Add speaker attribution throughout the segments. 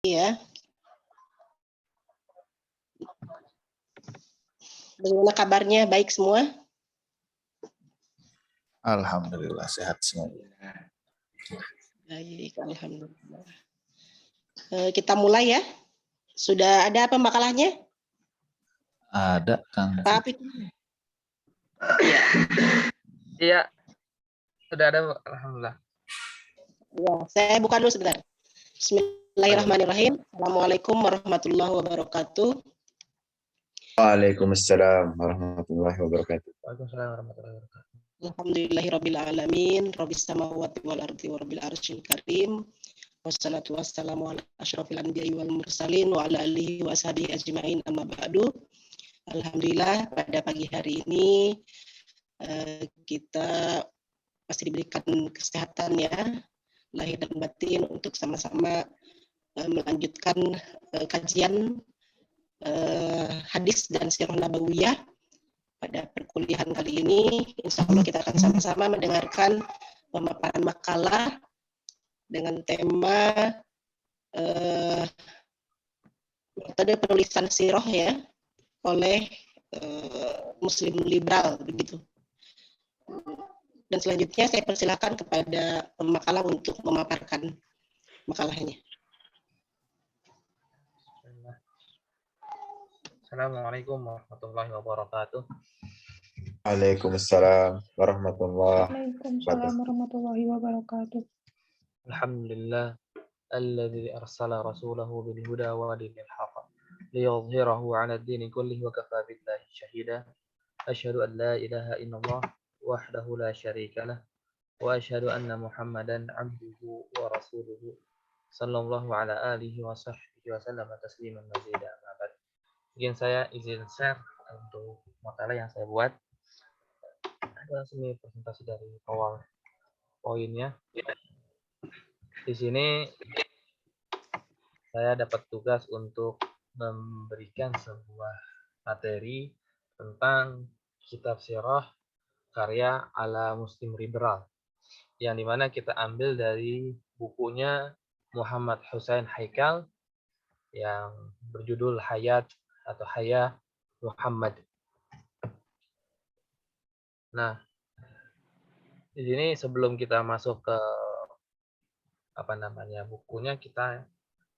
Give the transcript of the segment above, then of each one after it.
Speaker 1: Ya. Bagaimana kabarnya? Baik semua?
Speaker 2: Alhamdulillah sehat semua.
Speaker 1: Baik, alhamdulillah. Kita mulai ya. Sudah ada apa makalahnya?
Speaker 2: Ada Kang.
Speaker 1: Pak itu.
Speaker 3: Iya, sudah ada, alhamdulillah.
Speaker 1: Ya, saya buka dulu sebentar. Bismillahirrahmanirrahim. Assalamualaikum warahmatullahi wabarakatuh.
Speaker 2: Waalaikumsalam warahmatullahi wabarakatuh.
Speaker 3: Waalaikumsalam warahmatullahi wabarakatuh.
Speaker 1: Alhamdulillahirabbil alamin, rabbis samawati wal ardi warabbil arsyil karim. Wassalatu wassalamu ala asyrafil anbiya'i wal mursalin wa ala alihi wa ashabihi ajma'in amma ba'du. Alhamdulillah pada pagi hari ini kita pasti diberikan kesehatan ya, lahir dan batin untuk sama-sama melanjutkan kajian hadis dan sirah nabawiyah. Pada perkuliahan kali ini, insya Allah kita akan sama-sama mendengarkan pemaparan makalah dengan tema metode penulisan sirah ya oleh Muslim liberal begitu. Dan selanjutnya saya persilakan kepada pemakalah untuk memaparkan makalahnya.
Speaker 3: Assalamualaikum warahmatullahi wabarakatuh.
Speaker 2: Waalaikumsalam warahmatullahi
Speaker 4: wabarakatuh.
Speaker 3: Alhamdulillah alladzi arsala rasulahu bil huda wa dinil haqq liyudhhirahu 'ala ad-dini kullihi wa kafaa billahi shahida. Asyhadu an la ilaha illallah wahdahu la syarika lah wa asyhadu anna Muhammadan 'abduhu wa rasuluhu sallallahu ala alihi wa sahbihi wa sallama tasliman mazida. Mungkin saya izin share untuk makalah yang saya buat. Ada sini presentasi dari awal poinnya. Di sini saya dapat tugas untuk memberikan sebuah materi tentang kitab sirah karya ala Muslim liberal, yang dimana kita ambil dari bukunya Muhammad Husain Haikal yang berjudul Hayat atau Hayah Muhammad. Nah, di sini sebelum kita masuk ke bukunya, kita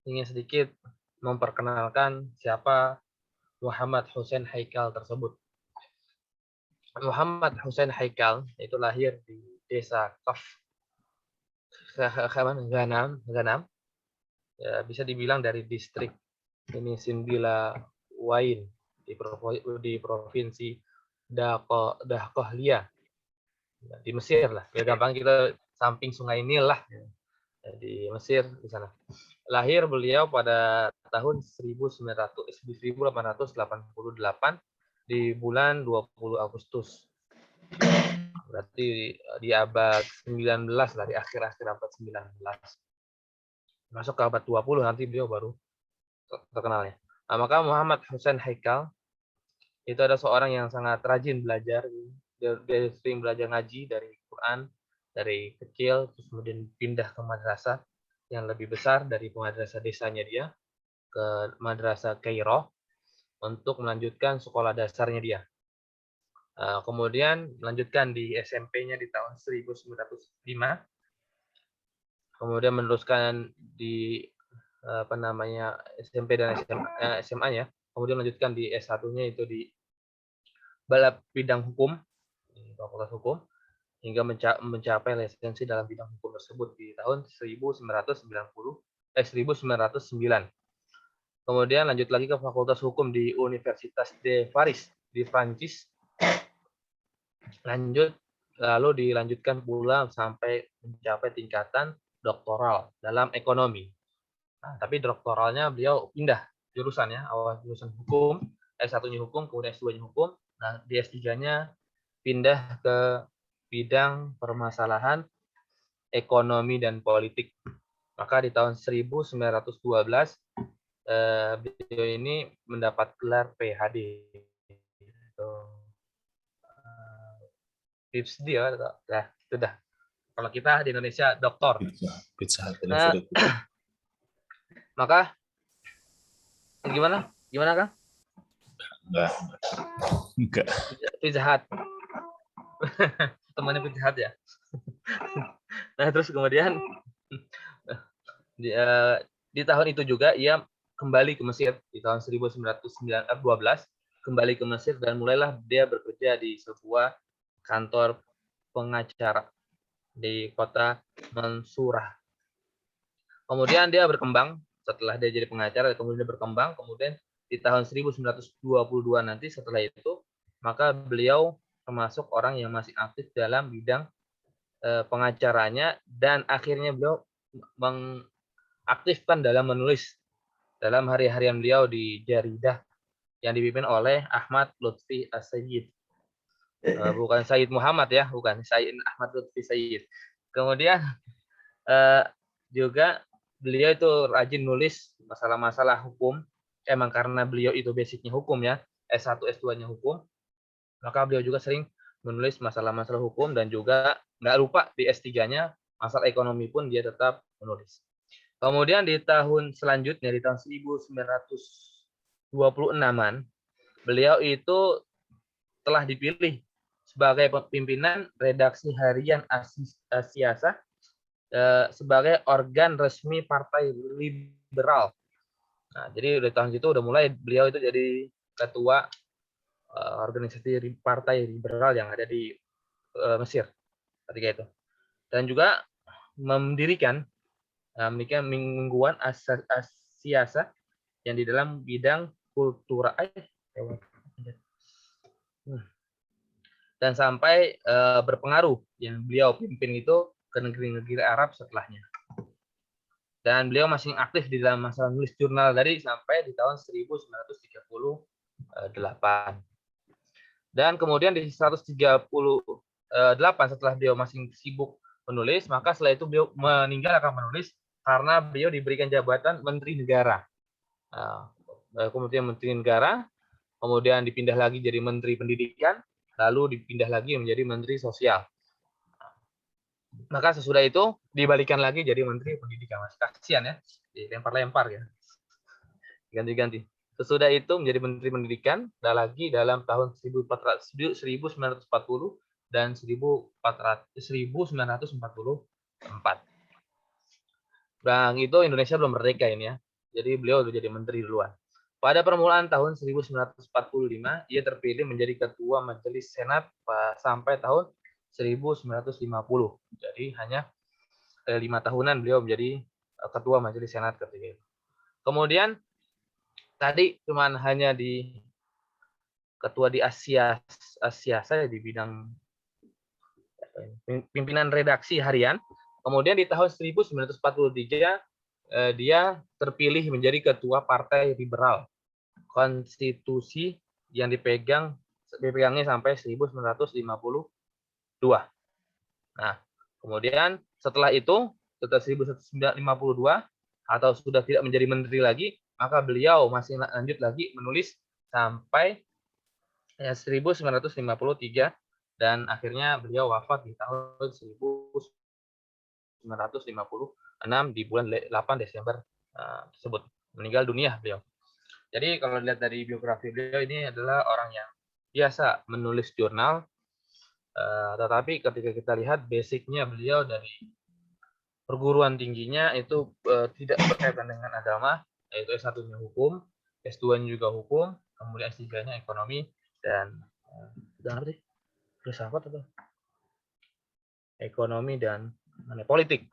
Speaker 3: ingin sedikit memperkenalkan siapa Muhammad Husain Haikal tersebut. Muhammad Husain Haikal itu lahir di desa Ghanam, ya, bisa dibilang dari distrik ini Sindila Wain di provinsi Daqahlia di Mesir lah. Ya gampang, kita samping Sungai Nil lah. Di Mesir di sana. Lahir beliau pada tahun 1888 di bulan 20 Agustus. Berarti di abad 19 lah, di akhir-akhir abad 19. Masuk ke abad 20 nanti beliau baru terkenalnya. Nah, maka Muhammad Husain Haikal itu ada seorang yang sangat rajin belajar. Dia sering belajar ngaji dari Quran dari kecil, terus kemudian pindah ke madrasah yang lebih besar dari madrasah desanya dia ke madrasah Kairo untuk melanjutkan sekolah dasarnya dia. Kemudian melanjutkan di SMP-nya di tahun 1905. Kemudian meneruskan di SMP dan SMA-nya. Kemudian melanjutkan di S1-nya itu di bidang hukum, di Fakultas Hukum, hingga mencapai lisensi dalam bidang hukum tersebut di tahun 1909. Kemudian lanjut lagi ke Fakultas Hukum di Universitas de Paris di Prancis. Lalu dilanjutkan pula sampai mencapai tingkatan doktoral dalam ekonomi. Nah, tapi doktoralnya beliau pindah jurusan ya, awal jurusan hukum, S1-nya hukum, kemudian S2-nya hukum. Nah, di S3-nya pindah ke bidang permasalahan ekonomi dan politik. Maka di tahun 1912 beliau ini mendapat gelar PhD. Tips dia, itu dah. Kalau kita di Indonesia doktor. Maka gimana? Gimana, Kang?
Speaker 2: Enggak.
Speaker 3: Pizza Hut. Temannya Pizza Hut ya. Nah, terus kemudian di tahun itu juga ia kembali ke Mesir di tahun 1912, kembali ke Mesir dan mulailah dia bekerja di sebuah kantor pengacara di kota Mansurah. Kemudian dia berkembang setelah dia jadi pengacara, kemudian dia berkembang, kemudian di tahun 1922 nanti setelah itu, maka beliau termasuk orang yang masih aktif dalam bidang pengacaranya dan akhirnya beliau mengaktifkan dalam menulis dalam hari-harian beliau di Jaridah yang dipimpin oleh Ahmad Lutfi As-Sayyid. Bukan Sayyid Muhammad ya, bukan Sayyid Ahmad Lutfi Sayyid. Kemudian juga beliau itu rajin nulis masalah-masalah hukum. Emang karena beliau itu basicnya hukum ya, S1, S2-nya hukum. Maka beliau juga sering menulis masalah-masalah hukum dan juga nggak lupa di S3-nya masalah ekonomi pun dia tetap menulis. Kemudian di tahun selanjutnya, di tahun 1926-an, beliau itu telah dipilih sebagai pimpinan redaksi harian As-Siyasah sebagai organ resmi Partai Liberal. Nah, jadi dari tahun itu udah mulai beliau itu jadi ketua organisasi Partai Liberal yang ada di Mesir ketika itu. Dan juga mendirikan mingguan As-Siyasah yang di dalam bidang kultural dan sampai berpengaruh yang beliau pimpin itu ke negeri-negeri Arab setelahnya. Dan beliau masih aktif di dalam masalah nulis jurnal dari sampai di tahun 1938. Dan kemudian di 138 setelah beliau masih sibuk menulis, maka setelah itu beliau meninggalkan menulis karena beliau diberikan jabatan Menteri Negara. Kemudian Menteri Negara, kemudian dipindah lagi jadi Menteri Pendidikan, lalu dipindah lagi menjadi Menteri Sosial. Maka sesudah itu dibalikan lagi jadi Menteri Pendidikan. Masih kasihan ya, dilempar-lempar ya, ganti-ganti. Sesudah itu menjadi Menteri Pendidikan, dan lagi dalam tahun 1940 dan 1944. Bang itu Indonesia belum merdeka ini ya. Jadi beliau sudah jadi menteri duluan. Pada permulaan tahun 1945, ia terpilih menjadi ketua Majelis Senat sampai tahun 1950. Jadi hanya 5 tahunan beliau menjadi ketua Majelis Senat ketika itu. Kemudian tadi cuman hanya di ketua di Asia saya di bidang pimpinan redaksi harian. Kemudian di tahun 1943 dia terpilih menjadi ketua Partai Liberal. Konstitusi yang dipegangnya sampai 1952. Nah, kemudian setelah itu, setelah 1952 atau sudah tidak menjadi menteri lagi, maka beliau masih lanjut lagi menulis sampai 1953 dan akhirnya beliau wafat di tahun 1956 di bulan 8 Desember tersebut. Meninggal dunia beliau. Jadi kalau dilihat dari biografi beliau, ini adalah orang yang biasa menulis jurnal, tetapi ketika kita lihat basicnya beliau dari perguruan tingginya itu tidak berkaitan dengan agama, yaitu S1-nya hukum, S2-nya juga hukum, kemudian S3-nya ekonomi, dan filsafat atau ekonomi dan politik.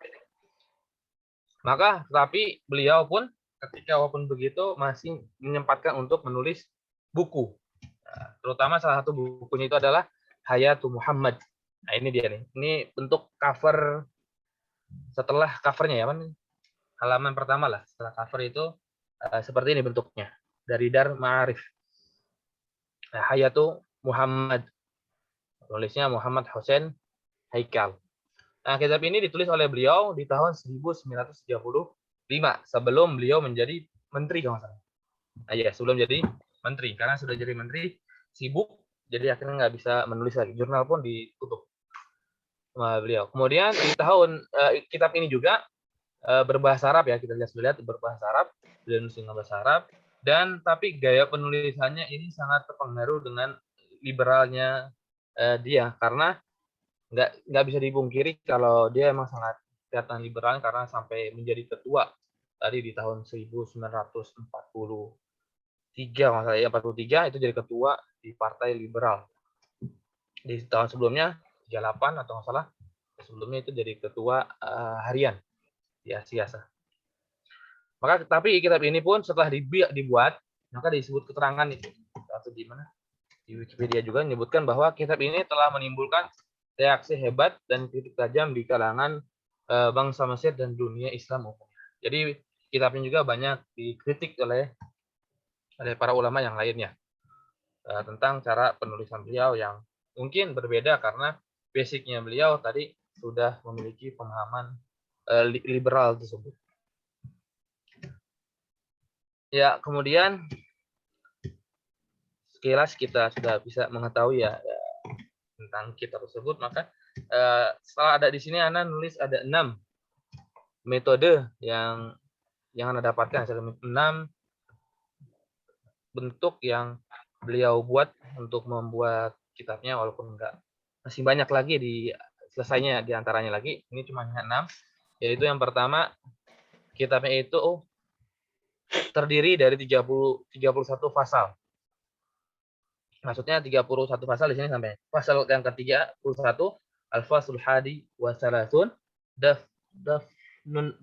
Speaker 3: Maka tetapi beliau pun ketika walaupun begitu masih menyempatkan untuk menulis buku. Nah, terutama salah satu bukunya itu adalah Hayatu Muhammad. Nah, ini dia nih. Ini bentuk cover setelah covernya ya, halaman pertama lah. Setelah cover itu seperti ini bentuknya dari Dar Ma'arif. Nah, Hayatu Muhammad. Tulisnya Muhammad Hussein Haikal. Nah, kitab ini ditulis oleh beliau di tahun 1935 sebelum beliau menjadi menteri kalau nggak salah. Nah, ya, sebelum jadi menteri. Karena sudah jadi menteri sibuk, jadi akhirnya nggak bisa menulis lagi. Jurnal pun ditutup sama beliau. Kemudian di tahun kitab ini juga berbahasa Arab ya, kita lihat berbahasa Arab. beliau nulis dengan bahasa Arab, dan tapi gaya penulisannya ini sangat terpengaruh dengan liberalnya dia, karena nggak bisa dipungkiri kalau dia emang sangat kelihatan liberal karena sampai menjadi ketua tadi di tahun 1943, masalah ya 43 itu jadi ketua di Partai Liberal. Di tahun sebelumnya 38 atau nggak salah, sebelumnya itu jadi ketua harian di Asia. Maka tapi kitab ini pun setelah dibuat, maka disebut keterangan itu atau di mana di Wikipedia juga menyebutkan bahwa kitab ini telah menimbulkan reaksi hebat dan kritik tajam di kalangan bangsa Mesir dan dunia Islam umumnya. Jadi kitab ini juga banyak dikritik oleh para ulama yang lainnya tentang cara penulisan beliau yang mungkin berbeda karena basicnya beliau tadi sudah memiliki pemahaman liberal tersebut. Ya, kemudian sekilas kita sudah bisa mengetahui ya tentang kitab tersebut. Maka setelah ada di sini Anda nulis ada 6 metode yang Anda dapatkan, 6 bentuk yang beliau buat untuk membuat kitabnya, walaupun masih banyak lagi selesainya di antaranya lagi. Ini cuma 6, yaitu yang pertama kitabnya itu terdiri dari 31 pasal. Maksudnya 31 pasal di sini sampai pasal yang ke-31 Al-Faslul Hadi wa Salasun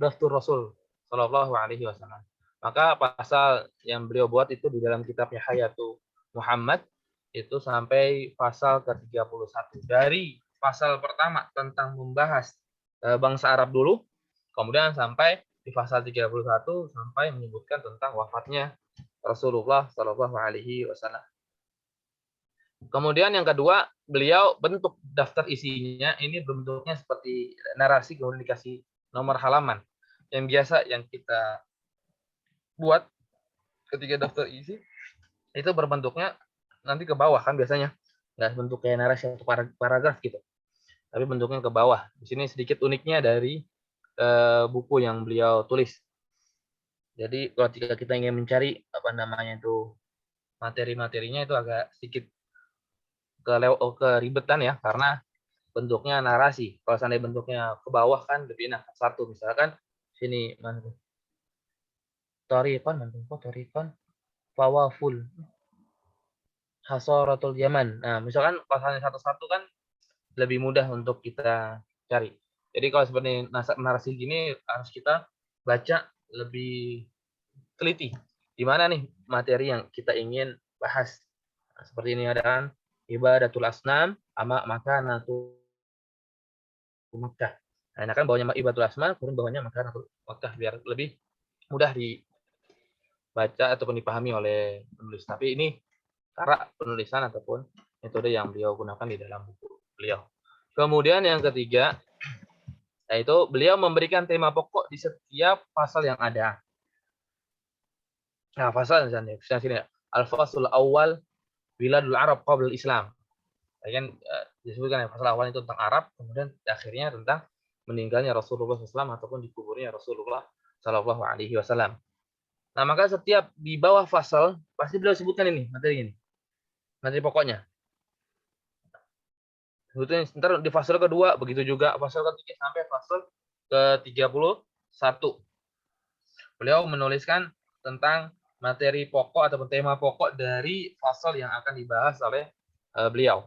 Speaker 3: Daftur Rasul sallallahu alaihi wasallam. Maka pasal yang beliau buat itu di dalam kitabnya Hayatu Muhammad itu sampai pasal ke-31. Dari pasal pertama tentang membahas bangsa Arab dulu, kemudian sampai di pasal 31 sampai menyebutkan tentang wafatnya Rasulullah sallallahu alaihi wasallam. Kemudian yang kedua, beliau bentuk daftar isinya ini bentuknya seperti narasi komunikasi nomor halaman yang biasa yang kita buat ketika daftar isi itu berbentuknya nanti ke bawah kan biasanya, nggak bentuk kayak narasi atau paragraf gitu, tapi bentuknya ke bawah. Di sini sedikit uniknya dari buku yang beliau tulis. Jadi ketika kita ingin mencari materi-materinya itu agak sedikit keribetan ya, karena bentuknya narasi. Kalau seandainya bentuknya ke bawah kan lebih enak. Satu misalkan sini Torikon Fawaful Hasaratul Yaman. Nah, misalkan pasalnya satu-satu kan lebih mudah untuk kita cari. Jadi kalau seperti narasi gini harus kita baca lebih teliti. Di mana nih materi yang kita ingin bahas. Nah, seperti ini ada kan ibadatul asnam ama makanatul Makkah. Nah, kan bawahnya ibadatul asnam, kemudian bawahnya makanatul Makkah biar lebih mudah dibaca ataupun dipahami oleh penulis. Tapi ini cara penulisan ataupun metode yang beliau gunakan di dalam buku beliau. Kemudian yang ketiga, yaitu beliau memberikan tema pokok di setiap pasal yang ada. Nah, pasal misalnya sini Al-Faslul Awal Biladul Arab Qabla Islam. Kan disebutkan yang pasal awal itu tentang Arab, kemudian akhirnya tentang meninggalnya Rasulullah SAW ataupun dikuburnya Rasulullah SAW. Nah, maka setiap di bawah pasal pasti beliau sebutkan ini materi pokoknya. Sebetulnya ntar di pasal kedua begitu juga, pasal ketiga sampai pasal ke-31. Beliau menuliskan tentang materi pokok ataupun tema pokok dari pasal yang akan dibahas oleh beliau.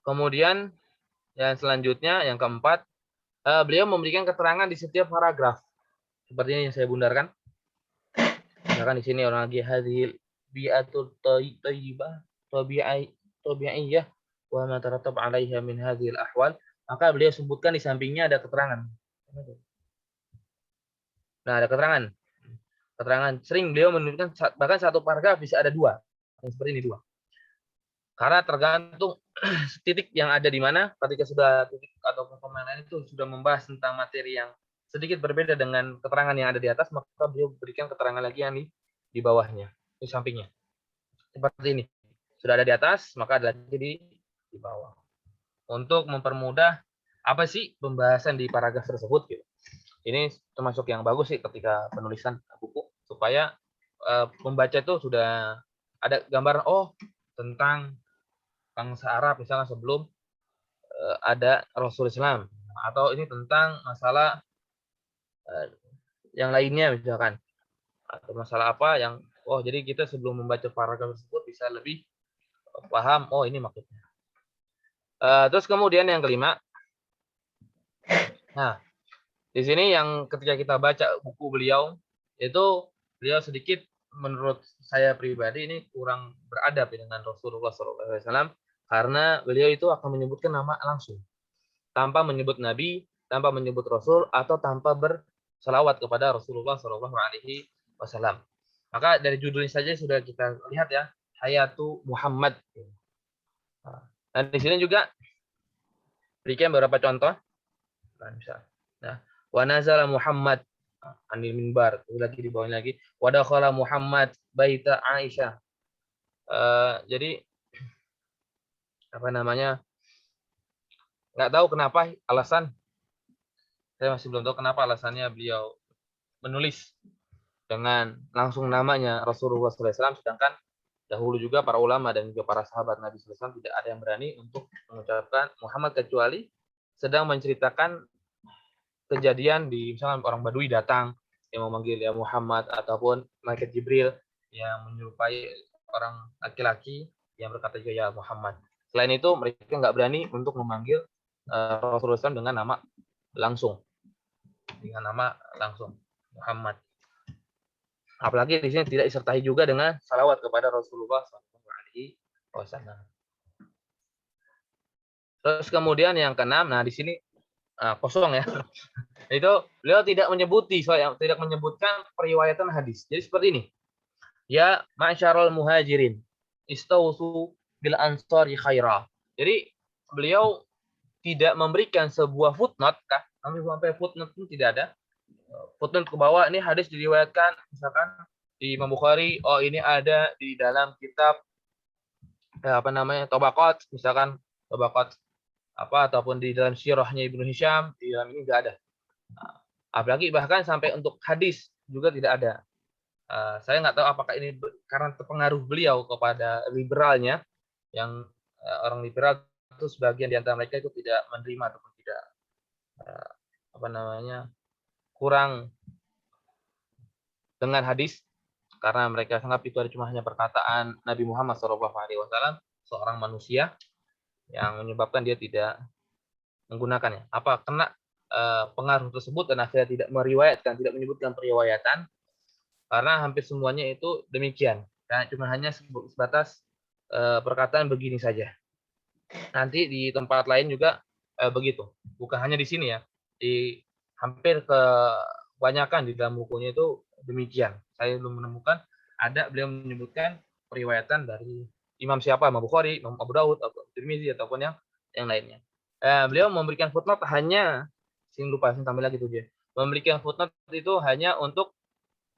Speaker 3: Kemudian yang selanjutnya, yang keempat, beliau memberikan keterangan di setiap paragraf. Seperti ini yang saya bundarkan. Misalkan di sini orang lagi hadhil bi'atul thayyibah tabi'iyah wa ma tarattab 'alaiha min hadhil ahwal, maka beliau sebutkan di sampingnya ada keterangan. Nah, ada keterangan. Keterangan sering beliau menunjukkan bahkan satu paragraf bisa ada 2. Yang seperti ini 2. Karena tergantung titik yang ada di mana, ketika sudah titik atau pemahaman itu sudah membahas tentang materi yang sedikit berbeda dengan keterangan yang ada di atas, maka beliau berikan keterangan lagi yang di bawahnya, di sampingnya. Seperti ini. Sudah ada di atas, maka ada lagi di bawah. Untuk mempermudah apa sih pembahasan di paragraf tersebut gitu. Ini termasuk yang bagus sih ketika penulisan buku, supaya pembaca itu sudah ada gambaran tentang bangsa Arab misalnya sebelum ada Rasul Islam, atau ini tentang masalah yang lainnya misalkan, atau masalah apa yang jadi kita sebelum membaca paragraf tersebut bisa lebih paham ini maksudnya. Terus kemudian yang kelima, nah di sini yang ketika kita baca buku beliau itu beliau sedikit menurut saya pribadi ini kurang beradab dengan Rasulullah SAW, karena beliau itu akan menyebutkan nama langsung tanpa menyebut Nabi, tanpa menyebut Rasul, atau tanpa berselawat kepada Rasulullah SAW. Maka dari judulnya saja sudah kita lihat ya, Hayatu Muhammad. Dan di sini juga berikan beberapa contoh. Nah, wa nazala Muhammad anil minbar, lagi di bawahnya lagi, wa dakhala Muhammad baita Aisyah. Jadi apa namanya? Nggak tahu kenapa alasan, saya masih belum tahu kenapa alasannya beliau menulis dengan langsung namanya Rasulullah SAW, sedangkan dahulu juga para ulama dan juga para sahabat Nabi SAW tidak ada yang berani untuk mengucapkan Muhammad kecuali sedang menceritakan kejadian di misalnya orang Badui datang yang memanggil ya Muhammad, ataupun malaikat Jibril yang menyerupai orang laki-laki yang berkata juga ya Muhammad. Selain itu mereka nggak berani untuk memanggil Rasulullah SAW dengan nama langsung, Muhammad. Apalagi di sini tidak disertai juga dengan salawat kepada Rasulullah SAW. Terus kemudian yang keenam, nah di sini kosong ya. Itu beliau tidak menyebutkan periwayatan hadis. Jadi seperti ini. Ya ma'syarul muhajirin istausu bil ansari khaira. Jadi beliau tidak memberikan sebuah footnote kah? Sampai footnote pun tidak ada. Footnote ke bawah ini hadis diriwayatkan misalkan di Imam Bukhari, ini ada di dalam kitab Tabaqat, misalkan Tabaqat ataupun di dalam sirahnya Ibnu Hisham, di dalam ini enggak ada. Apalagi bahkan sampai untuk hadis juga tidak ada. Saya nggak tahu apakah ini karena terpengaruh beliau kepada liberalnya, yang orang liberal itu sebagian di antara mereka itu tidak menerima ataupun tidak kurang dengan hadis, karena mereka anggap itu cuma hanya perkataan Nabi Muhammad SAW, seorang manusia, yang menyebabkan dia tidak menggunakannya. Apa kena pengaruh tersebut dan akhirnya tidak meriwayatkan, tidak menyebutkan periwayatan, karena hampir semuanya itu demikian. Karena cuma hanya sebatas perkataan begini saja. Nanti di tempat lain juga begitu. Bukan hanya di sini ya. Di hampir kebanyakan di dalam bukunya itu demikian. Saya belum menemukan ada beliau menyebutkan periwayatan dari Imam siapa, Imam Bukhari, Imam Abu Daud, atau Tirmizi, ataupun yang lainnya. Beliau memberikan footnote hanya, saya tampil lagi tuh dia. Memberikan footnote itu hanya untuk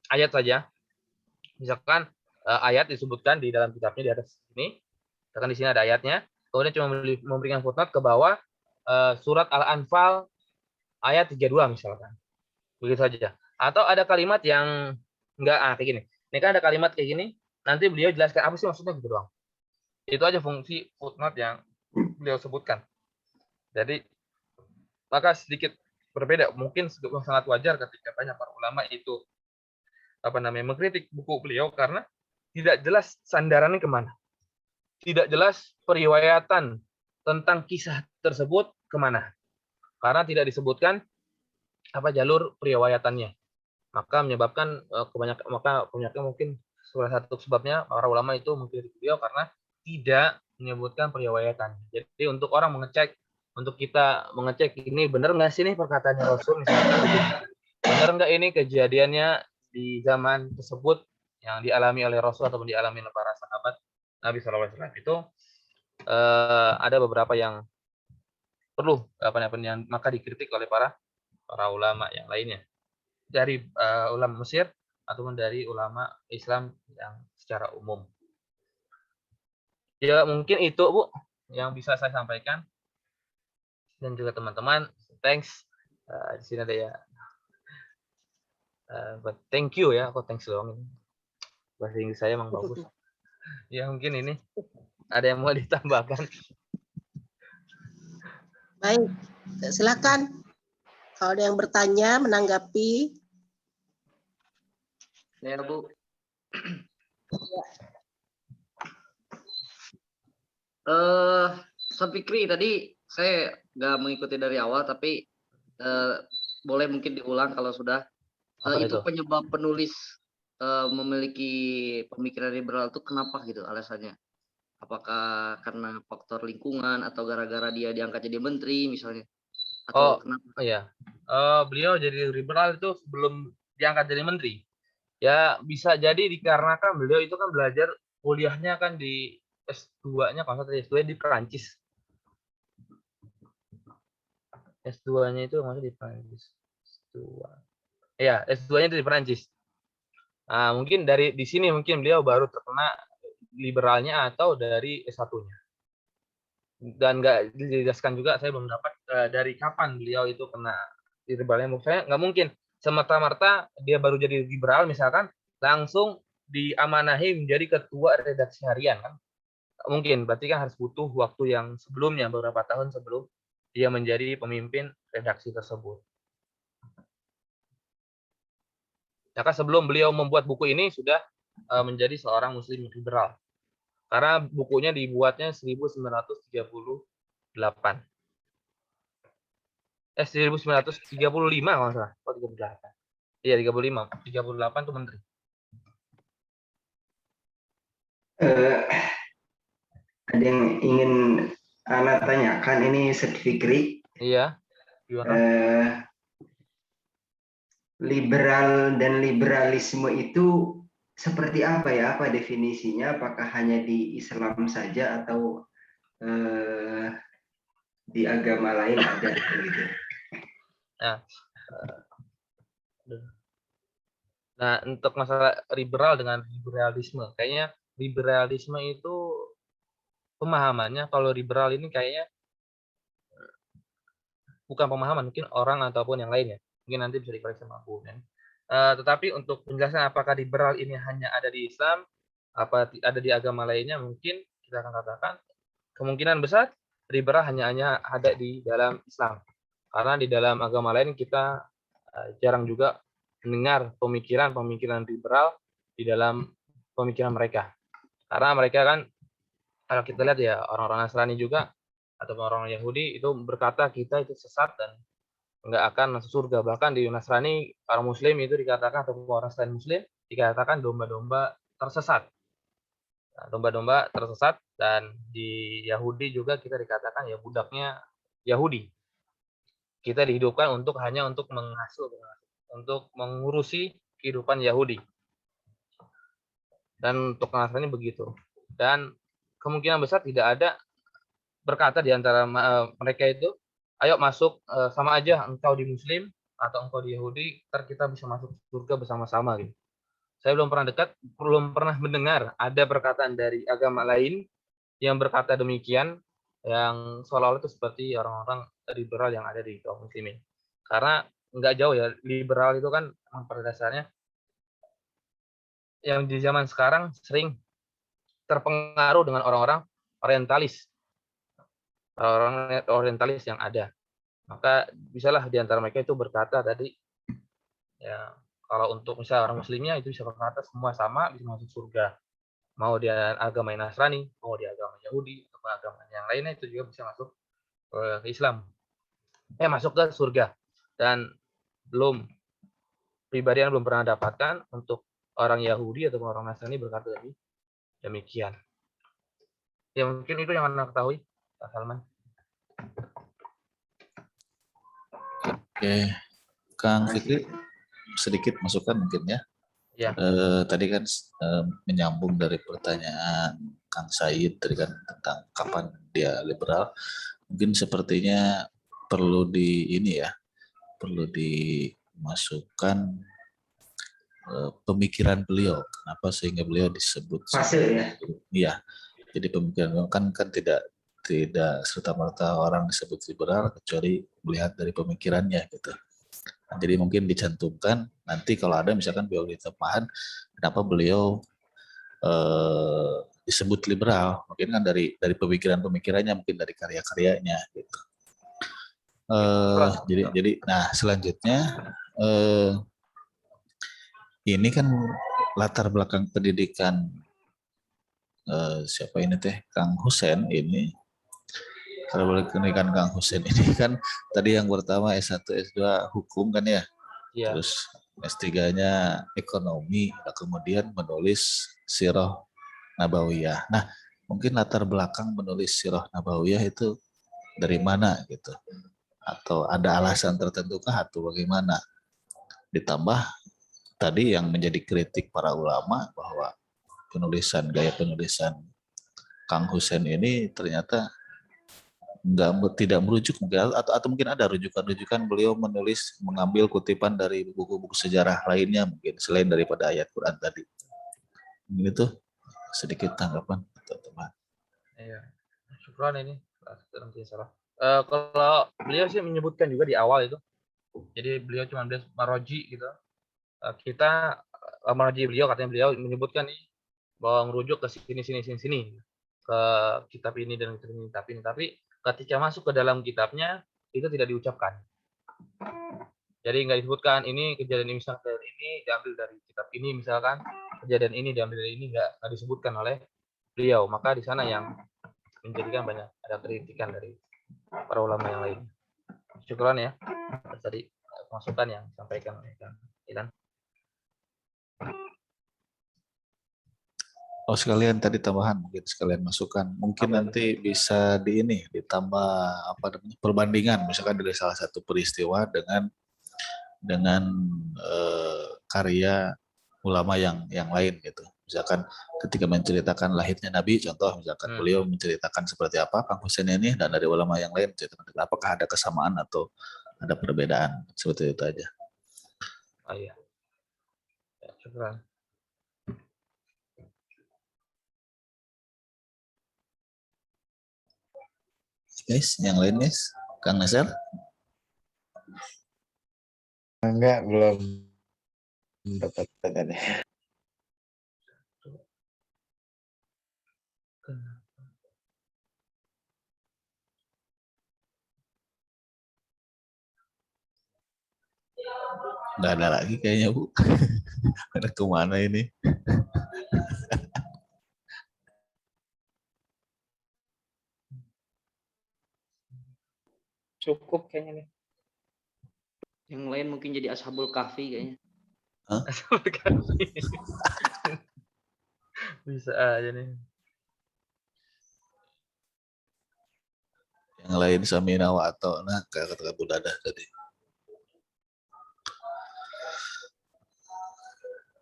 Speaker 3: ayat saja. Misalkan ayat disebutkan di dalam kitabnya di atas ini. Misalkan di sini ada ayatnya. Kemudian cuma memberikan footnote ke bawah surat Al-Anfal ayat 32 misalkan. Begitu saja. Atau ada kalimat yang enggak kayak gini. Ini kan ada kalimat kayak gini, nanti beliau jelaskan apa sih maksudnya gitu doang. Itu aja fungsi footnote yang beliau sebutkan. Jadi maka sedikit berbeda, mungkin sangat wajar ketika banyak para ulama itu mengkritik buku beliau karena tidak jelas sandarannya kemana, tidak jelas periwayatan tentang kisah tersebut kemana, karena tidak disebutkan jalur periwayatannya, maka menyebabkan kebanyakan mungkin salah satu sebabnya para ulama itu mengkritik beliau karena tidak menyebutkan periwayatan. Jadi untuk orang mengecek, untuk kita mengecek ini benar nggak sih ini perkataannya Rasul, misalkan benar nggak ini kejadiannya di zaman tersebut yang dialami oleh Rasul ataupun dialami oleh para sahabat Nabi SAW, itu ada beberapa yang perlu yang maka dikritik oleh para ulama yang lainnya, dari ulama Mesir ataupun dari ulama Islam yang secara umum. Ya mungkin itu Bu yang bisa saya sampaikan, dan juga teman-teman. Thanks. Di sini ada ya But thank you ya, aku thanks doang. Bahasa Inggris saya emang bagus. Ya mungkin ini ada yang mau ditambahkan.
Speaker 1: Baik, silakan. Kalau ada yang bertanya, menanggapi.
Speaker 4: Ya, Bu. Ustaz Fikri tadi saya nggak mengikuti dari awal, tapi boleh mungkin diulang kalau sudah. Itu penyebab penulis memiliki pemikiran liberal itu kenapa gitu alasannya? Apakah karena faktor lingkungan atau gara-gara dia diangkat jadi menteri misalnya? Atau kenapa?
Speaker 3: Oh iya. Beliau jadi liberal itu sebelum diangkat jadi menteri. Ya bisa jadi dikarenakan beliau itu kan belajar kuliahnya kan di S2-nya kalau saya S2 di Perancis. S2-nya itu maksudnya di Perancis. S2. Iya, S2-nya itu di Perancis. Nah, mungkin di sini mungkin beliau baru terkena liberalnya atau dari S1-nya. Dan nggak dijelaskan juga, saya belum dapat dari kapan beliau itu kena liberalnya. Saya nggak mungkin semerta-merta dia baru jadi liberal misalkan langsung diamanahi menjadi ketua redaksi harian kan. Mungkin berarti kan harus butuh waktu yang sebelumnya, beberapa tahun sebelum dia menjadi pemimpin redaksi tersebut. Maka sebelum beliau membuat buku ini sudah menjadi seorang muslim liberal. Karena bukunya dibuatnya 1938. 1935 kalau salah. Oh, 38. Iya, 35. 38 itu menteri.
Speaker 5: Ada yang ingin Ana tanyakan, ini Ustaz Fikri.
Speaker 3: Iya. Gimana?
Speaker 5: Liberal dan liberalisme itu seperti apa ya? Apa definisinya? Apakah hanya di Islam saja atau di agama lain ada gitu?
Speaker 3: Nah, untuk masalah liberal dengan liberalisme, kayaknya liberalisme itu pemahamannya, kalau liberal ini kayaknya bukan pemahaman, mungkin orang ataupun yang lainnya. Mungkin nanti bisa dikoreksi sama aku. Tetapi untuk penjelasan apakah liberal ini hanya ada di Islam, apa ada di agama lainnya, mungkin kita akan katakan kemungkinan besar liberal hanya ada di dalam Islam. Karena di dalam agama lain kita jarang juga mendengar pemikiran liberal di dalam pemikiran mereka. Karena mereka kan, kalau kita lihat ya, orang-orang Nasrani juga atau orang Yahudi itu berkata kita itu sesat dan nggak akan masuk surga. Bahkan di Nasrani, orang Muslim itu dikatakan, atau orang selain Muslim dikatakan domba-domba tersesat. Nah, domba-domba tersesat. Dan di Yahudi juga kita dikatakan ya budaknya Yahudi. Kita dihidupkan hanya untuk mengasuh, untuk mengurusi kehidupan Yahudi. Dan untuk Nasrani begitu. Dan kemungkinan besar tidak ada berkata di antara mereka itu, ayo masuk, sama aja engkau di Muslim atau engkau di Yahudi, ntar kita bisa masuk surga bersama-sama gitu. Saya belum pernah mendengar ada perkataan dari agama lain yang berkata demikian, yang seolah-olah itu seperti orang-orang liberal yang ada di kaum muslimin. Karena nggak jauh ya, liberal itu kan pada dasarnya yang di zaman sekarang sering terpengaruh dengan orang-orang orientalis. Orang orientalis yang ada. Maka bisalah di antara mereka itu berkata tadi, ya kalau untuk misalnya orang muslimnya itu bisa berkata semua sama, bisa masuk surga. Mau dia agama Nasrani, mau dia agama Yahudi, atau agama yang lainnya itu juga bisa masuk ke Islam. Masuk ke surga. Dan pribadi yang belum pernah dapatkan untuk orang Yahudi atau orang Nasrani berkata demikian. Ya mungkin itu yang Anda ketahui, Pak Salman.
Speaker 2: Oke, Kang Fikri, sedikit masukan mungkin ya.
Speaker 3: Ya.
Speaker 2: Tadi kan menyambung dari pertanyaan Kang Said tadi kan tentang kapan dia liberal. Mungkin sepertinya perlu dimasukkan pemikiran beliau. Kenapa sehingga beliau disebut Iya. Jadi pemikiran kan tidak serta-merta orang disebut liberal kecuali melihat dari pemikirannya gitu. Nah, jadi mungkin dicantumkan nanti kalau ada misalkan biologi tambahan, kenapa beliau disebut liberal? Mungkin kan dari pemikiran-pemikirannya, mungkin dari karya-karyanya gitu. Jadi, nah selanjutnya ini kan latar belakang pendidikan siapa ini teh Kang Husen ini. Kalau boleh pendidikan Kang Husen ini kan tadi yang pertama S1 S2 hukum kan ya.
Speaker 3: Iya.
Speaker 2: Terus S3-nya ekonomi, nah kemudian menulis Sirah Nabawiyah. Nah, mungkin latar belakang menulis Sirah Nabawiyah itu dari mana gitu? Atau ada alasan tertentu kah atau bagaimana? Ditambah tadi yang menjadi kritik para ulama bahwa gaya penulisan Kang Husen ini ternyata tidak merujuk mungkin atau mungkin ada rujukan-rujukan beliau mengambil kutipan dari buku-buku sejarah lainnya mungkin selain daripada ayat Quran tadi. Ini tuh sedikit tanggapan teman-teman.
Speaker 3: Iya. Syukran ini. Kalau beliau sih menyebutkan juga di awal itu. Jadi beliau cuma bilang maroji gitu. Kita maroji beliau katanya beliau menyebutkan nih bahwa merujuk ke sini ke kitab ini dan kitab ini. Tapi ketika masuk ke dalam kitabnya itu tidak diucapkan. Jadi nggak disebutkan ini kejadian ini misalkan ini diambil dari kitab ini misalkan kejadian ini diambil dari ini nggak disebutkan oleh beliau. Maka di sana yang menjadikan banyak ada kritikan dari para ulama yang lain. Syukran ya tadi masukan yang disampaikan oleh Kang Ilan.
Speaker 2: Oh sekalian tadi tambahan mungkin sekalian masukan mungkin nanti bisa ditambah perbandingan misalkan dari salah satu peristiwa dengan karya ulama yang lain gitu. Misalkan ketika menceritakan lahirnya Nabi, contoh misalkan beliau menceritakan seperti apa Kang Husen ini dan dari ulama yang lain menceritakan apakah ada kesamaan atau ada perbedaan seperti itu aja.
Speaker 3: Oh iya. Ya, syukran.
Speaker 2: Guys, yang lain guys, Kang Nasir?
Speaker 6: Enggak, belum dapat tadi.
Speaker 2: Nggak ada lagi kayaknya Bu. Ada kemana ini?
Speaker 3: Cukup kayaknya nih.
Speaker 4: Yang lain mungkin jadi Ashabul Kahfi kayaknya.
Speaker 3: Ashabul Kahfi. Bisa aja nih.
Speaker 2: Yang lain Samina wa Ata'na kayak kata Budadah tadi.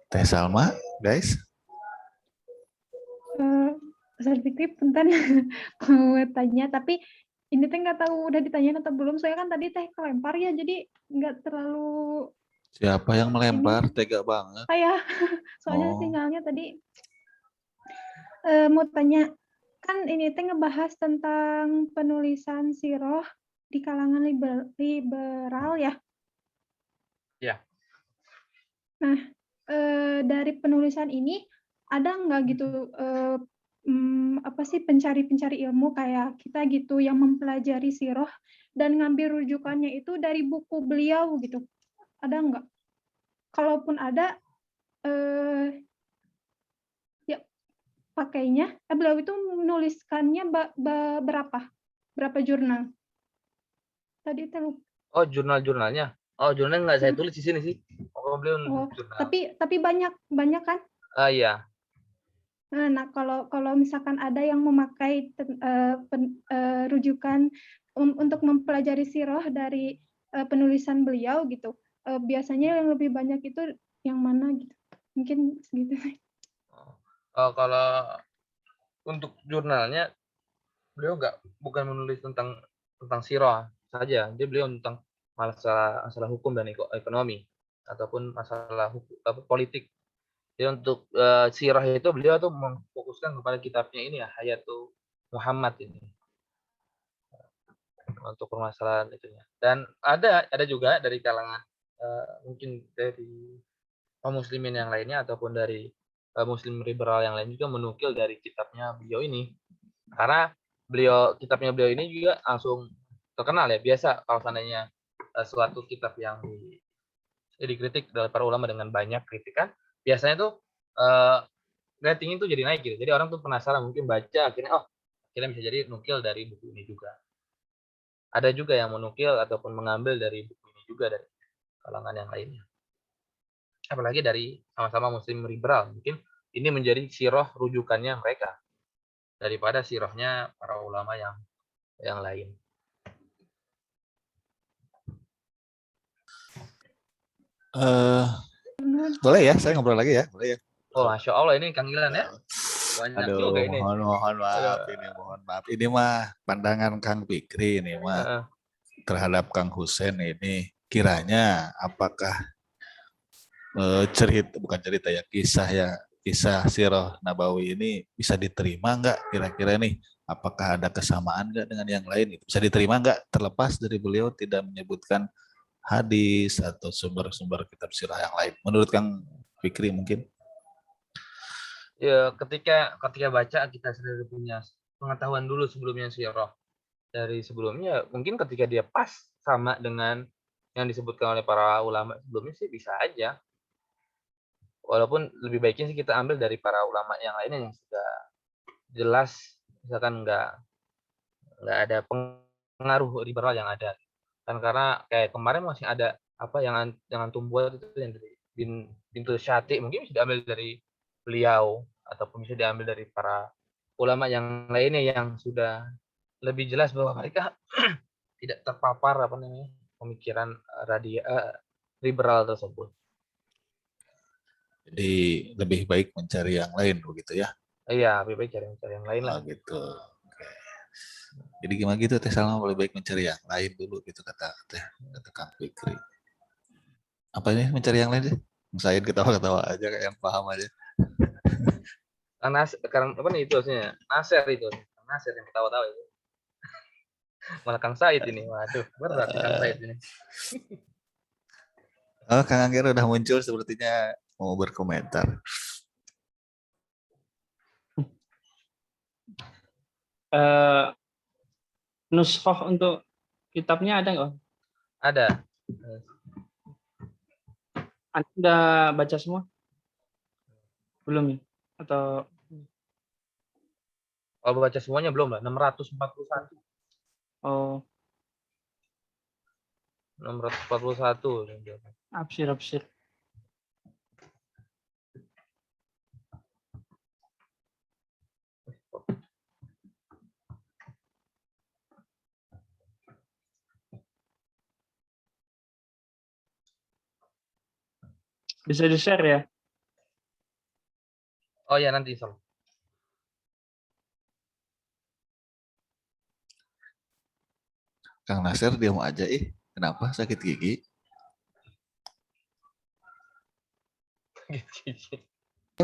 Speaker 2: Teh Salma, guys.
Speaker 7: Ustaz Fikri bentar mau tanya tapi ini teh nggak tahu udah ditanyain atau belum soalnya kan tadi teh kelempar ya jadi nggak terlalu.
Speaker 2: Siapa yang melempar? Tega banget.
Speaker 7: Saya soalnya sinyalnya tadi mau tanya kan ini teh ngebahas tentang penulisan sirah di kalangan liberal ya. Ya. Nah dari penulisan ini ada nggak gitu apa sih pencari-pencari ilmu kayak kita gitu yang mempelajari sirah dan ngambil rujukannya itu dari buku beliau gitu, ada nggak? Kalaupun ada ya pakainya beliau itu menuliskannya berapa jurnal tadi terlupa.
Speaker 3: Oh jurnal-jurnalnya. Oh jurnal nggak saya tulis di sini sih. Oh beliau jurnal.
Speaker 7: Tapi banyak kan?
Speaker 3: Iya.
Speaker 7: Nah, kalau misalkan ada yang memakai rujukan untuk mempelajari sirah dari penulisan beliau gitu, biasanya yang lebih banyak itu yang mana gitu? Mungkin segitu.
Speaker 3: Kalau untuk jurnalnya beliau bukan menulis tentang sirah saja, dia beliau tentang masalah hukum dan ekonomi ataupun masalah politik. Jadi untuk sirah itu beliau tuh memfokuskan kepada kitabnya ini ya, Hayatul Muhammad ini. Untuk permasalahan itunya. Dan ada juga dari kalangan mungkin dari kaum muslimin yang lainnya ataupun dari muslim liberal yang lain juga menukil dari kitabnya beliau ini. Karena kitabnya beliau ini juga langsung terkenal ya. Biasa kalau seandainya suatu kitab yang dikritik oleh para ulama dengan banyak kritikan, biasanya tuh rating itu jadi naik gitu. Jadi orang tuh penasaran, mungkin baca akhirnya bisa jadi nukil dari buku ini juga. Ada juga yang menukil ataupun mengambil dari buku ini juga dari kalangan yang lainnya. Apalagi dari sama-sama muslim liberal, mungkin ini menjadi sirah rujukannya mereka daripada sirahnya para ulama yang lain.
Speaker 2: Boleh ya, saya ngobrol lagi ya, boleh ya.
Speaker 3: Oh, Masya Allah, ini Kang Gilan ya. Banyak juga ini.
Speaker 2: Mohon maaf. Ini mah pandangan Kang Fikri ini mah terhadap Kang Husen ini. Kiranya apakah kisah Sirah Nabawi ini bisa diterima nggak kira-kira nih? Apakah ada kesamaan nggak dengan yang lain? Bisa diterima nggak terlepas dari beliau tidak menyebutkan hadis atau sumber-sumber kitab sirah yang lain? Menurut Kang Fikri mungkin?
Speaker 3: Ya, ketika baca kita sudah punya pengetahuan dulu sebelumnya sirah dari sebelumnya, mungkin ketika dia pas sama dengan yang disebutkan oleh para ulama sebelumnya sih bisa aja. Walaupun lebih baiknya sih kita ambil dari para ulama yang lainnya yang sudah jelas, misalkan nggak ada pengaruh liberal yang ada. Kan karena kayak kemarin masih ada yang antum buat itu yang dari Bintul Syati, mungkin bisa diambil dari beliau ataupun bisa diambil dari para ulama yang lainnya yang sudah lebih jelas bahwa mereka tidak terpapar pemikiran liberal tersebut.
Speaker 2: Jadi lebih baik mencari yang lain begitu ya?
Speaker 3: Iya, lebih baik cari yang lain lah.
Speaker 2: Gitu. Oke. Jadi gimana gitu Teh Salma, lebih baik mencari yang lain dulu gitu kata Kang Fikri. Apa ini mencari yang lain sih? Saya ketawa-ketawa aja kayak yang paham aja.
Speaker 3: Sekarang apa nih itu maksudnya? Nasir yang ketawa-tawa itu. Malah Kang Said ini, waduh, berat Kang Said ini.
Speaker 2: Oh, Kang Angger udah muncul sepertinya mau berkomentar.
Speaker 8: Nuskhoh untuk kitabnya ada nggak?
Speaker 3: Ada.
Speaker 8: Anda udah baca semua? Belum ya? Atau
Speaker 3: baca semuanya belum lah, 641.
Speaker 8: Oh.
Speaker 3: 641.
Speaker 8: Absir. Bisa di-share ya?
Speaker 3: Oh ya, nanti Sol.
Speaker 2: Kang Nasir diam aja kenapa sakit gigi?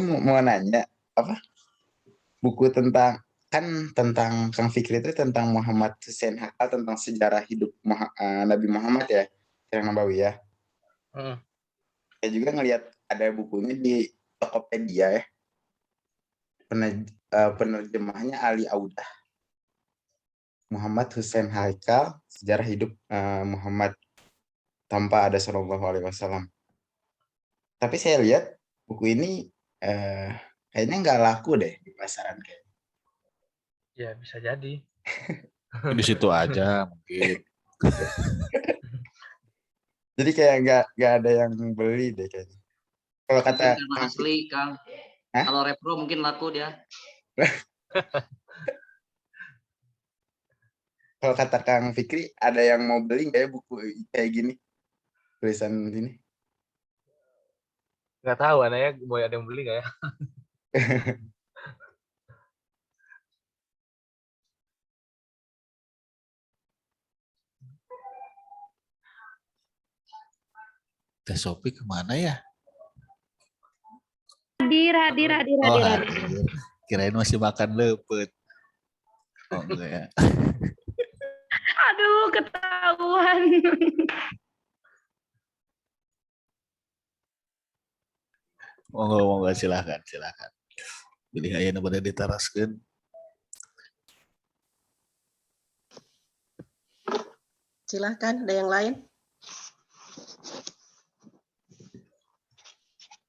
Speaker 6: Mau nanya apa? Buku tentang Kang Fikri itu tentang Muhammad Hussein Haqqal, tentang sejarah hidup Nabi Muhammad ya, Sirah Nabawi ya. Saya juga ngelihat ada bukunya di Tokopedia ya. Penerjemahnya Ali Audah. Muhammad Hussein Haqqal, sejarah hidup Muhammad tanpa ada Shallallahu Alaihi Wasallam. Tapi saya lihat buku ini kayaknya nggak laku deh di pasaran kayaknya.
Speaker 3: Ya bisa jadi.
Speaker 2: Di situ aja mungkin.
Speaker 6: Jadi kayak nggak ada yang beli deh kayaknya. Kalau kata
Speaker 4: karena asli Kang. Kalau repro mungkin laku dia.
Speaker 6: Kalau kata Kang Fikri, ada yang mau beli nggak ya buku kayak gini, tulisan ini?
Speaker 3: Nggak tahu, anaknya mau ada yang beli nggak ya?
Speaker 2: Teh Sopi kemana ya?
Speaker 9: Hadir.
Speaker 2: Kirain masih makan lepet. Oh enggak ya.
Speaker 9: Aduh, ketahuan.
Speaker 2: Monggo silakan. Pilih aya nu bade ditaraskeun.
Speaker 1: Silahkan, ada yang lain?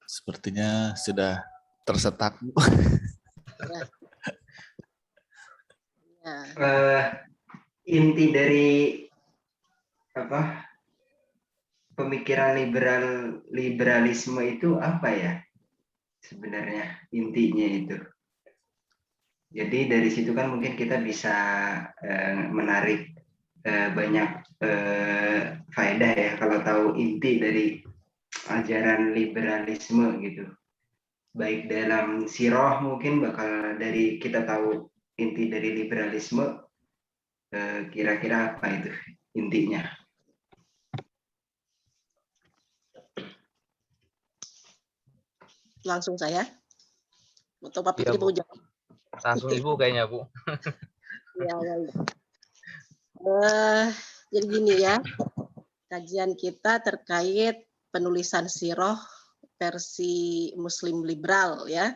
Speaker 2: Sepertinya sudah tersetak.
Speaker 1: Ya.
Speaker 5: Inti dari pemikiran liberalisme itu apa ya? Sebenarnya intinya itu. Jadi dari situ kan mungkin kita bisa menarik banyak faedah ya kalau tahu inti dari ajaran liberalisme gitu. Baik dalam sirah mungkin bakal dari kita tahu inti dari liberalisme, kira-kira apa itu intinya?
Speaker 1: Langsung saya? Atau Pak Fikri
Speaker 3: Iya, Bu.
Speaker 1: mau jawab?
Speaker 3: Langsung Ibu kayaknya, Bu.
Speaker 1: Ya, jadi gini ya, kajian kita terkait penulisan sirah versi Muslim liberal ya.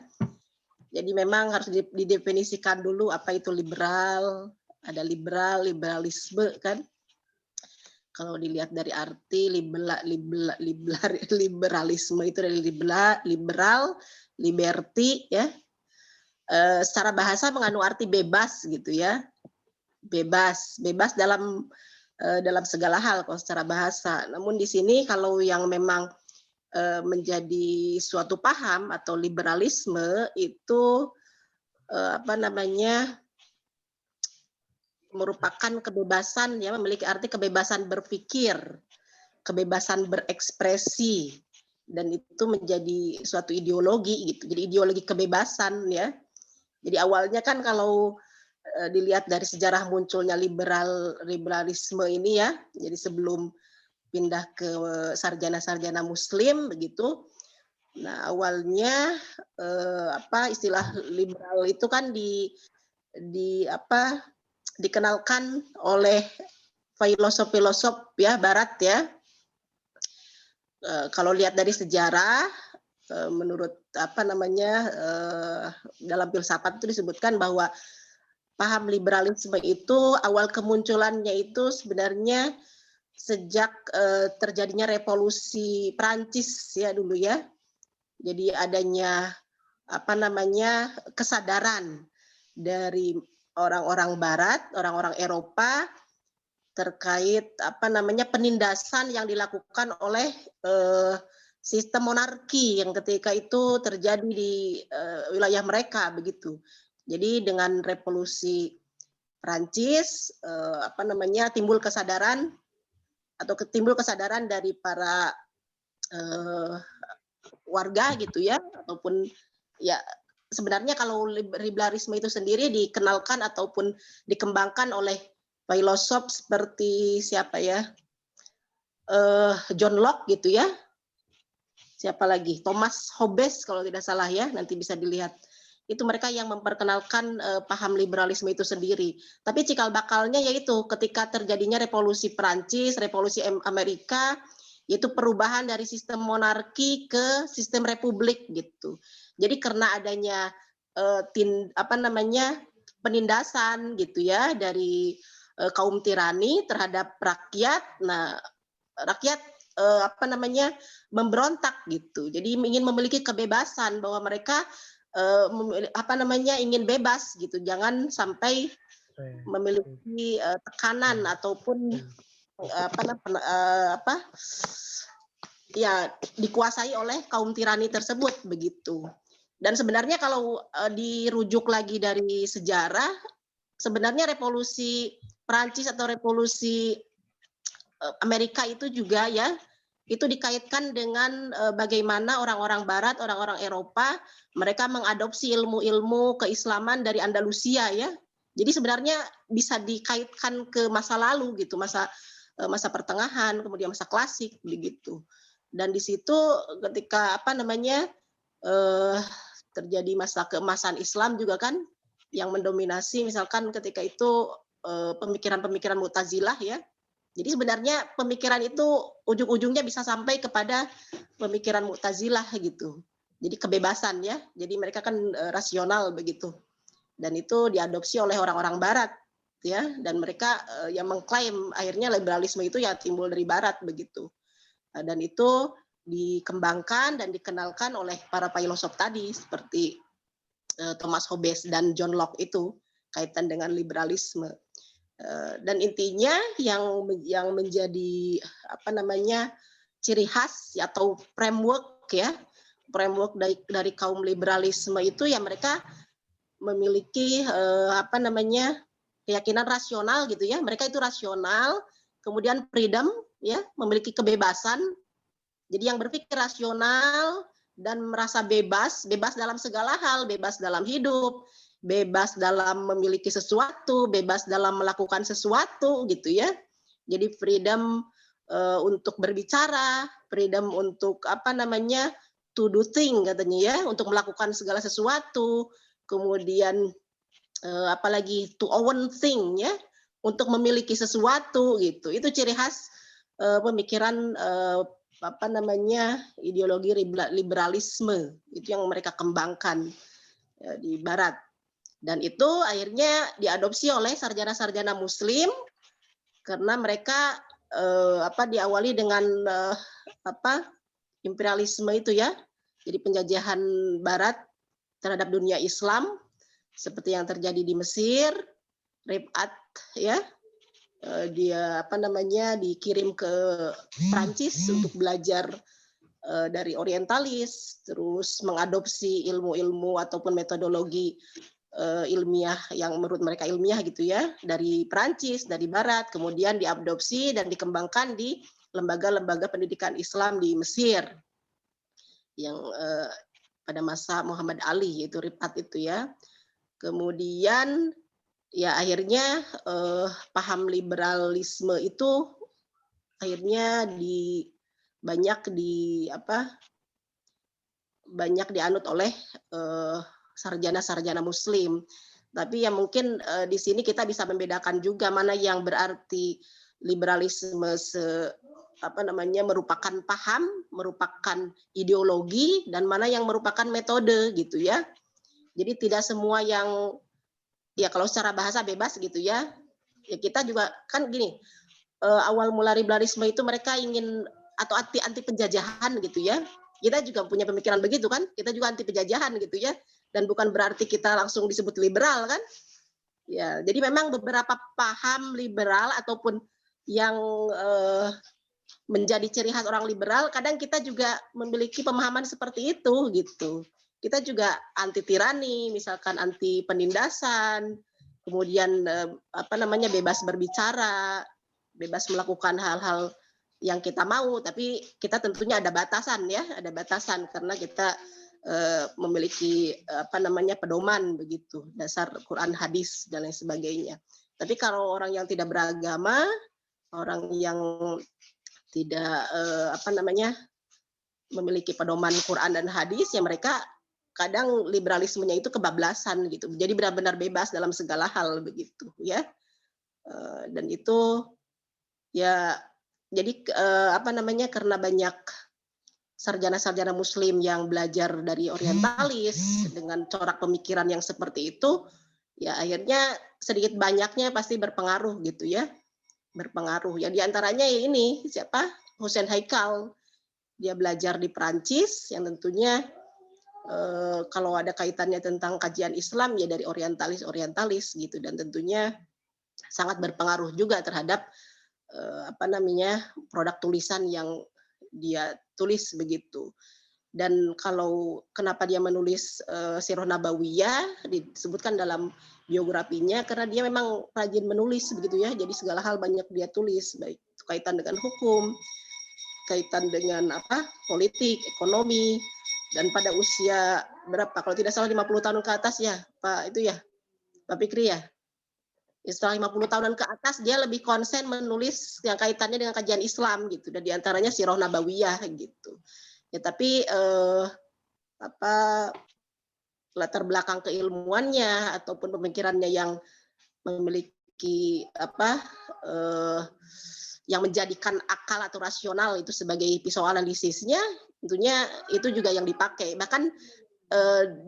Speaker 1: Jadi memang harus didefinisikan dulu apa itu liberal, ada liberalisme kan. Kalau dilihat dari arti liberalisme itu dari liberal, liberty ya. Secara bahasa mengandung arti bebas gitu ya. Bebas dalam segala hal kalau secara bahasa. Namun di sini kalau yang memang menjadi suatu paham atau liberalisme itu merupakan kebebasan ya, memiliki arti kebebasan berpikir, kebebasan berekspresi, dan itu menjadi suatu ideologi gitu. Jadi ideologi kebebasan ya. Jadi awalnya kan kalau dilihat dari sejarah munculnya liberalisme ini ya, jadi sebelum pindah ke sarjana-sarjana Muslim begitu. Nah awalnya istilah liberal itu kan dikenalkan oleh filosof-filosof ya Barat ya. Kalau lihat dari sejarah, menurut dalam filsafat itu disebutkan bahwa paham liberalisme itu awal kemunculannya itu sebenarnya sejak terjadinya revolusi Prancis ya dulu ya. Jadi adanya kesadaran dari orang-orang Barat, orang-orang Eropa terkait penindasan yang dilakukan oleh sistem monarki yang ketika itu terjadi di wilayah mereka begitu. Jadi dengan revolusi Prancis timbul kesadaran dari para warga gitu ya, ataupun ya sebenarnya kalau liberalisme itu sendiri dikenalkan ataupun dikembangkan oleh filosof seperti siapa ya, John Locke gitu ya, siapa lagi, Thomas Hobbes kalau tidak salah ya, nanti bisa dilihat. Itu mereka yang memperkenalkan paham liberalisme itu sendiri. Tapi cikal bakalnya yaitu ketika terjadinya revolusi Prancis, revolusi Amerika, yaitu perubahan dari sistem monarki ke sistem republik gitu. Jadi karena adanya penindasan gitu ya dari kaum tirani terhadap rakyat. Nah, rakyat memberontak gitu. Jadi ingin memiliki kebebasan bahwa mereka ingin bebas gitu. Jangan sampai memiliki tekanan ataupun dikuasai oleh kaum tirani tersebut begitu. Dan sebenarnya kalau dirujuk lagi dari sejarah, sebenarnya revolusi Prancis atau revolusi Amerika itu juga ya, itu dikaitkan dengan bagaimana orang-orang Barat, orang-orang Eropa, mereka mengadopsi ilmu-ilmu keislaman dari Andalusia ya. Jadi sebenarnya bisa dikaitkan ke masa lalu gitu, masa pertengahan, kemudian masa klasik begitu. Dan di situ ketika terjadi masa keemasan Islam juga kan yang mendominasi, misalkan ketika itu pemikiran-pemikiran Mu'tazilah ya. Jadi sebenarnya pemikiran itu ujung-ujungnya bisa sampai kepada pemikiran Mu'tazilah gitu. Jadi kebebasan ya. Jadi mereka kan rasional begitu. Dan itu diadopsi oleh orang-orang barat ya, dan mereka yang mengklaim akhirnya liberalisme itu ya timbul dari barat begitu. Dan itu dikembangkan dan dikenalkan oleh para filosof tadi seperti Thomas Hobbes dan John Locke itu kaitan dengan liberalisme. Dan intinya yang menjadi apa namanya ciri khas atau framework dari kaum liberalisme itu ya mereka memiliki apa namanya keyakinan rasional gitu ya. Mereka itu rasional, kemudian freedom ya, memiliki kebebasan. Jadi yang berpikir rasional dan merasa bebas dalam segala hal, bebas dalam hidup, bebas dalam memiliki sesuatu, bebas dalam melakukan sesuatu gitu ya. Jadi freedom untuk berbicara, freedom untuk apa namanya to do thing katanya ya, untuk melakukan segala sesuatu. Kemudian apalagi to own thing ya, untuk memiliki sesuatu gitu. Itu ciri khas pemikiran apa namanya ideologi liberalisme itu yang mereka kembangkan di barat. Dan itu akhirnya diadopsi oleh sarjana-sarjana muslim karena mereka apa diawali dengan apa imperialisme itu ya. Jadi penjajahan barat terhadap dunia Islam seperti yang terjadi di Mesir, Rifat ya, dia apa namanya dikirim ke Prancis untuk belajar dari orientalis, terus mengadopsi ilmu-ilmu ataupun metodologi ilmiah yang menurut mereka ilmiah gitu ya dari Prancis, dari Barat, kemudian diadopsi dan dikembangkan di lembaga-lembaga pendidikan Islam di Mesir yang pada masa Muhammad Ali yaitu Rifat itu ya. Kemudian ya akhirnya paham liberalisme itu akhirnya banyak dianut oleh sarjana-sarjana muslim. Tapi ya mungkin di sini kita bisa membedakan juga mana yang berarti liberalisme merupakan paham, merupakan ideologi, dan mana yang merupakan metode gitu ya. Jadi tidak semua yang ya kalau secara bahasa bebas gitu ya. Ya kita juga kan gini, awal mula liberalisme itu mereka ingin atau anti penjajahan gitu ya. Kita juga punya pemikiran begitu kan. Kita juga anti penjajahan gitu ya. Dan bukan berarti kita langsung disebut liberal kan. Ya, jadi memang beberapa paham liberal ataupun yang menjadi ciri khas orang liberal, kadang kita juga memiliki pemahaman seperti itu gitu. Kita juga anti tirani, misalkan anti penindasan, kemudian bebas berbicara, bebas melakukan hal-hal yang kita mau, tapi kita tentunya ada batasan ya, ada batasan karena kita memiliki pedoman begitu, dasar Quran, hadis dan lain sebagainya. Tapi kalau orang yang tidak beragama, orang yang tidak memiliki pedoman Quran dan hadis, ya mereka kadang liberalismenya itu kebablasan gitu. Jadi benar-benar bebas dalam segala hal begitu ya. Dan itu ya jadi karena banyak sarjana-sarjana muslim yang belajar dari orientalis dengan corak pemikiran yang seperti itu, ya akhirnya sedikit banyaknya pasti berpengaruh gitu ya. Berpengaruh. Ya diantaranya ini siapa? Hussein Haikal. Dia belajar di Prancis yang tentunya kalau ada kaitannya tentang kajian Islam ya dari orientalis gitu, dan tentunya sangat berpengaruh juga terhadap produk tulisan yang dia tulis begitu. Dan kalau kenapa dia menulis Sirah Nabawiyah disebutkan dalam biografinya karena dia memang rajin menulis begitu ya. Jadi segala hal banyak dia tulis, baik kaitan dengan hukum, kaitan dengan politik, ekonomi, dan pada usia berapa? Kalau tidak salah 50 tahun ke atas ya, Pak itu ya, Pak Fikri ya. Setelah 50 tahunan ke atas dia lebih konsen menulis yang kaitannya dengan kajian Islam gitu, dan diantaranya Sirah Nabawiyah gitu. Ya tapi latar belakang keilmuannya ataupun pemikirannya yang memiliki yang menjadikan akal atau rasional itu sebagai pisau analisisnya, tentunya itu juga yang dipakai. Bahkan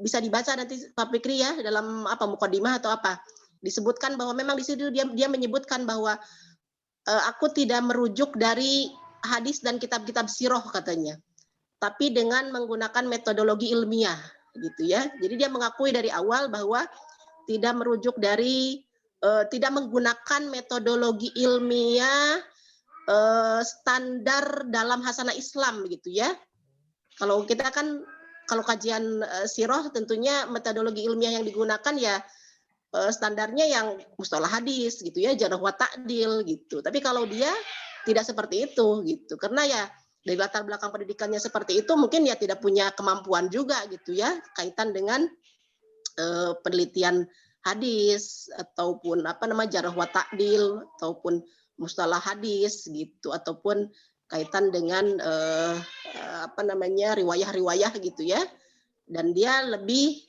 Speaker 1: bisa dibaca nanti Pak Fikri ya dalam mukadimah atau apa, disebutkan bahwa memang di situ dia menyebutkan bahwa aku tidak merujuk dari hadis dan kitab-kitab sirah katanya, tapi dengan menggunakan metodologi ilmiah gitu ya. Jadi dia mengakui dari awal bahwa tidak merujuk dari tidak menggunakan metodologi ilmiah standar dalam hasanah Islam gitu ya. Kalau kita kan kalau kajian sirah tentunya metodologi ilmiah yang digunakan ya standarnya yang mustalah hadis gitu ya, jarh wa ta'dil gitu. Tapi kalau dia tidak seperti itu gitu. Karena ya dari latar belakang pendidikannya seperti itu mungkin ya tidak punya kemampuan juga gitu ya kaitan dengan penelitian hadis ataupun jarh wa ta'dil ataupun mustalah hadis gitu, ataupun kaitan dengan riwayah-riwayah gitu ya. Dan dia lebih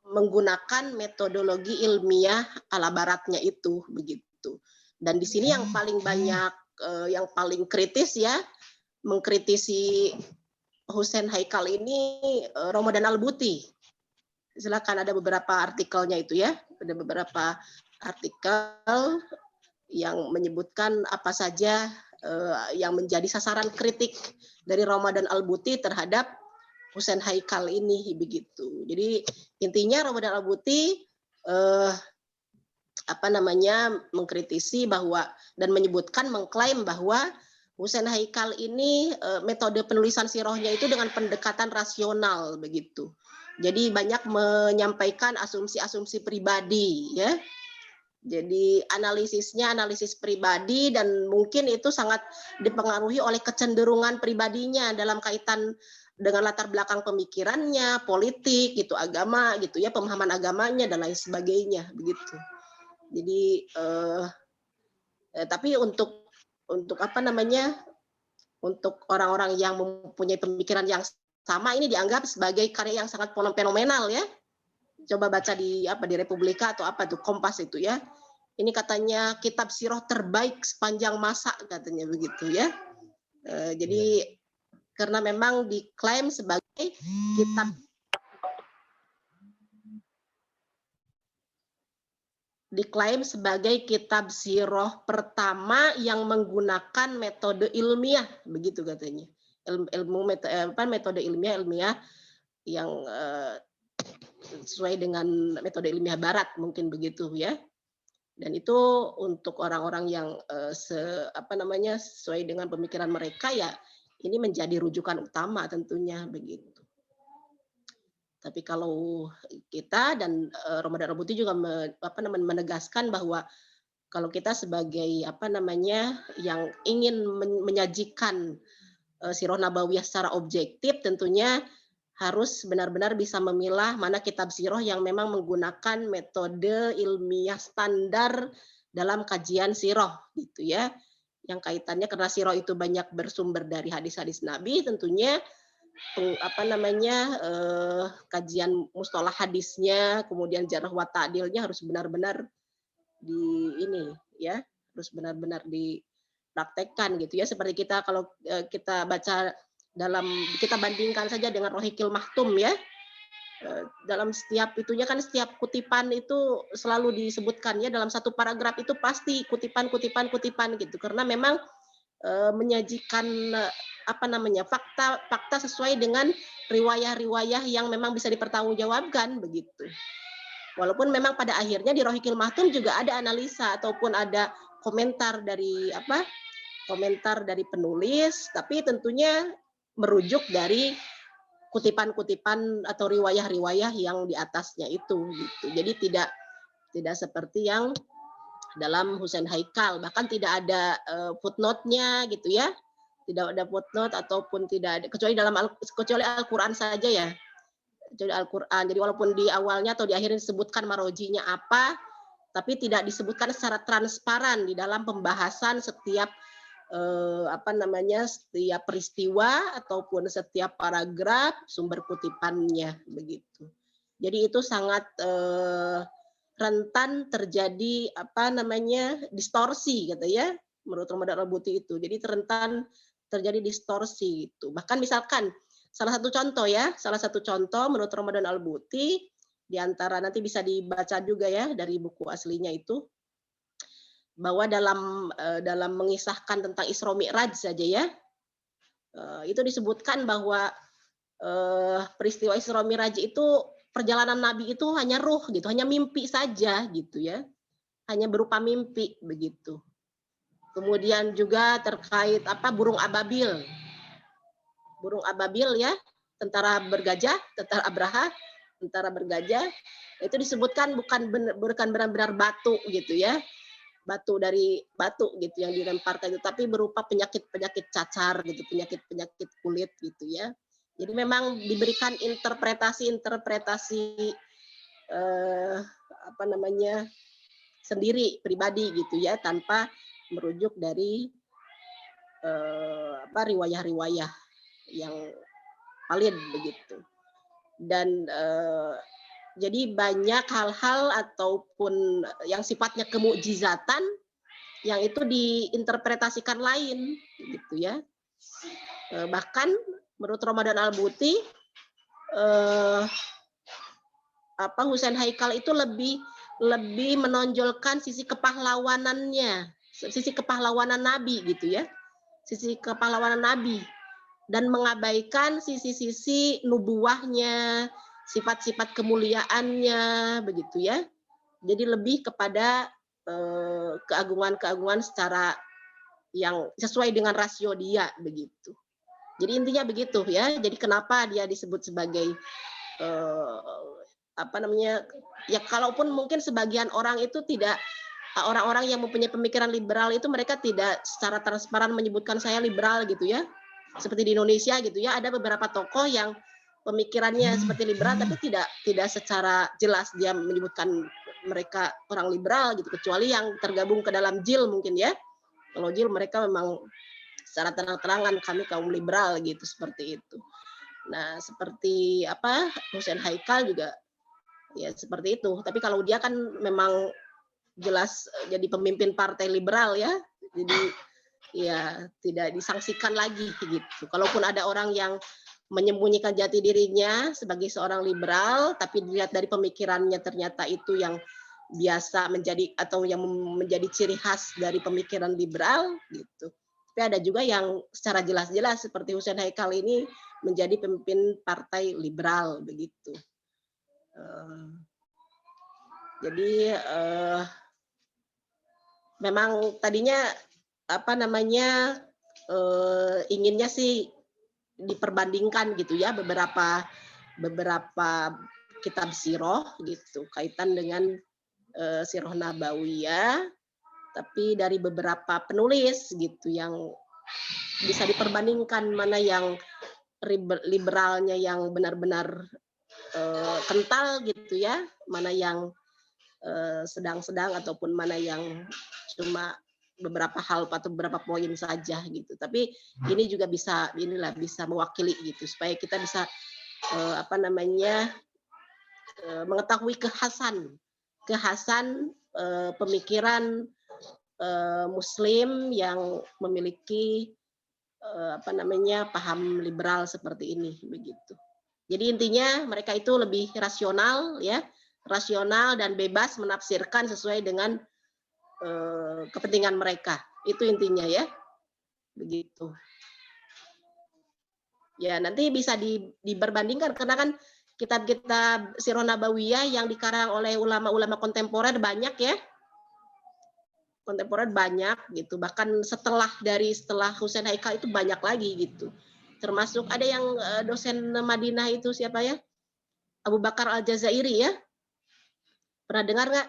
Speaker 1: menggunakan metodologi ilmiah ala baratnya itu begitu. Dan di sini yang paling banyak yang paling kritis ya mengkritisi Husain Haikal ini Ramadan Al-Buti. Silakan, ada beberapa artikelnya itu ya. Ada beberapa artikel yang menyebutkan apa saja yang menjadi sasaran kritik dari Ramadan Al-Buti terhadap Husain Haikal ini begitu. Jadi intinya Ramadan Al-Buti mengkritisi bahwa dan menyebutkan mengklaim bahwa Husain Haikal ini metode penulisan sirahnya itu dengan pendekatan rasional begitu. Jadi banyak menyampaikan asumsi-asumsi pribadi ya. Jadi analisisnya analisis pribadi dan mungkin itu sangat dipengaruhi oleh kecenderungan pribadinya dalam kaitan dengan latar belakang pemikirannya, politik gitu, agama gitu ya, pemahaman agamanya dan lain sebagainya begitu. Jadi tapi untuk untuk orang-orang yang mempunyai pemikiran yang sama ini dianggap sebagai karya yang sangat fenomenal ya. Coba baca di Republika atau Kompas itu ya. Ini katanya kitab sirah terbaik sepanjang masa katanya begitu ya. Jadi karena memang diklaim sebagai kitab sirah pertama yang menggunakan metode ilmiah begitu katanya. Metode ilmiah yang sesuai dengan metode ilmiah barat mungkin begitu ya. Dan itu untuk orang-orang yang sesuai dengan pemikiran mereka ya ini menjadi rujukan utama tentunya begitu. Tapi kalau kita dan Ramadan Al-Buti juga menegaskan bahwa kalau kita sebagai yang ingin menyajikan sirah nabawiyah secara objektif tentunya harus benar-benar bisa memilah mana kitab sirah yang memang menggunakan metode ilmiah standar dalam kajian sirah gitu ya. Yang kaitannya karena sirah itu banyak bersumber dari hadis-hadis Nabi, tentunya kajian mustalah hadisnya, kemudian jarh wa ta'dilnya harus benar-benar harus benar-benar dipraktekkan gitu ya. Seperti kita kalau kita baca kita bandingkan saja dengan Rohiqil Mahtum ya. Dalam setiap itunya kan setiap kutipan itu selalu disebutkan ya, dalam satu paragraf itu pasti kutipan gitu, karena memang menyajikan fakta sesuai dengan riwayah-riwayah yang memang bisa dipertanggungjawabkan begitu. Walaupun memang pada akhirnya di Rohiqil Mahtum juga ada analisa ataupun ada komentar dari penulis, tapi tentunya merujuk dari kutipan-kutipan atau riwayah-riwayah yang di atasnya itu gitu. Jadi tidak seperti yang dalam Husain Haikal, bahkan tidak ada footnote-nya gitu ya. Tidak ada footnote ataupun tidak ada kecuali Al-Qur'an saja ya. Kecuali Al-Qur'an. Jadi walaupun di awalnya atau di akhirnya disebutkan marojinya apa, tapi tidak disebutkan secara transparan di dalam pembahasan setiap setiap peristiwa ataupun setiap paragraf sumber kutipannya begitu. Jadi itu sangat rentan terjadi distorsi gitu ya, menurut Ramadan Al-Buti itu. Jadi rentan terjadi distorsi itu. Bahkan misalkan salah satu contoh menurut Ramadan Al-Buti, di antara nanti bisa dibaca juga ya dari buku aslinya itu, bahwa dalam mengisahkan tentang Isra Mi'raj saja ya, itu disebutkan bahwa peristiwa Isra Mi'raj itu perjalanan Nabi itu hanya ruh gitu, hanya mimpi saja gitu ya, hanya berupa mimpi begitu. Kemudian juga terkait burung ababil ya, tentara Abraha, tentara bergajah, itu disebutkan bukan benar-benar batu gitu ya, batu gitu yang dilemparkan itu, tapi berupa penyakit cacar gitu, penyakit kulit gitu ya. Jadi memang diberikan interpretasi sendiri pribadi gitu ya, tanpa merujuk dari riwayah-riwayah yang valid begitu. Dan jadi banyak hal-hal ataupun yang sifatnya kemukjizatan yang itu diinterpretasikan lain gitu ya. Bahkan menurut Ramadan Al-Buti, Husain Haikal itu lebih menonjolkan sisi kepahlawanannya, sisi kepahlawanan Nabi gitu ya, sisi kepahlawanan Nabi, dan mengabaikan sisi-sisi nubuahnya, sifat-sifat kemuliaannya begitu ya. Jadi lebih kepada keagungan-keagungan secara yang sesuai dengan rasio dia begitu. Jadi intinya begitu ya. Jadi kenapa dia disebut sebagai ya kalaupun mungkin sebagian orang itu tidak, orang-orang yang mempunyai pemikiran liberal itu mereka tidak secara transparan menyebutkan saya liberal gitu ya. Seperti di Indonesia gitu ya, ada beberapa tokoh yang pemikirannya seperti liberal tapi tidak secara jelas dia menyebutkan mereka orang liberal gitu, kecuali yang tergabung ke dalam JIL mungkin ya. Kalau JIL mereka memang secara terang-terangan kami kaum liberal gitu, seperti itu. Nah, seperti Husain Haikal juga ya seperti itu. Tapi kalau dia kan memang jelas jadi pemimpin partai liberal ya. Jadi ya tidak disangsikan lagi gitu. Kalaupun ada orang yang menyembunyikan jati dirinya sebagai seorang liberal, tapi dilihat dari pemikirannya ternyata itu yang biasa menjadi atau yang menjadi ciri khas dari pemikiran liberal gitu. Tapi ada juga yang secara jelas-jelas seperti Husain Haikal ini menjadi pemimpin partai liberal begitu. Jadi memang tadinya inginnya sih diperbandingkan gitu ya beberapa kitab sirah gitu kaitan dengan sirah nabawiyah, tapi dari beberapa penulis gitu yang bisa diperbandingkan mana yang liberalnya yang benar-benar kental gitu ya, mana yang sedang-sedang ataupun mana yang cuma beberapa hal atau beberapa poin saja gitu. Tapi ini juga bisa mewakili gitu supaya kita bisa mengetahui kekhasan pemikiran Muslim yang memiliki paham liberal seperti ini begitu. Jadi intinya mereka itu lebih rasional ya, rasional dan bebas menafsirkan sesuai dengan kepentingan mereka. Itu intinya ya. Begitu. Ya, nanti bisa diperbandingkan karena kan kitab-kitab Sirah Nabawiyah yang dikarang oleh ulama-ulama kontemporer banyak ya. Kontemporer banyak gitu. Bahkan setelah Husain Haikal itu banyak lagi gitu. Termasuk ada yang dosen Madinah itu siapa ya? Abu Bakar Al-Jazairi ya. Pernah dengar nggak?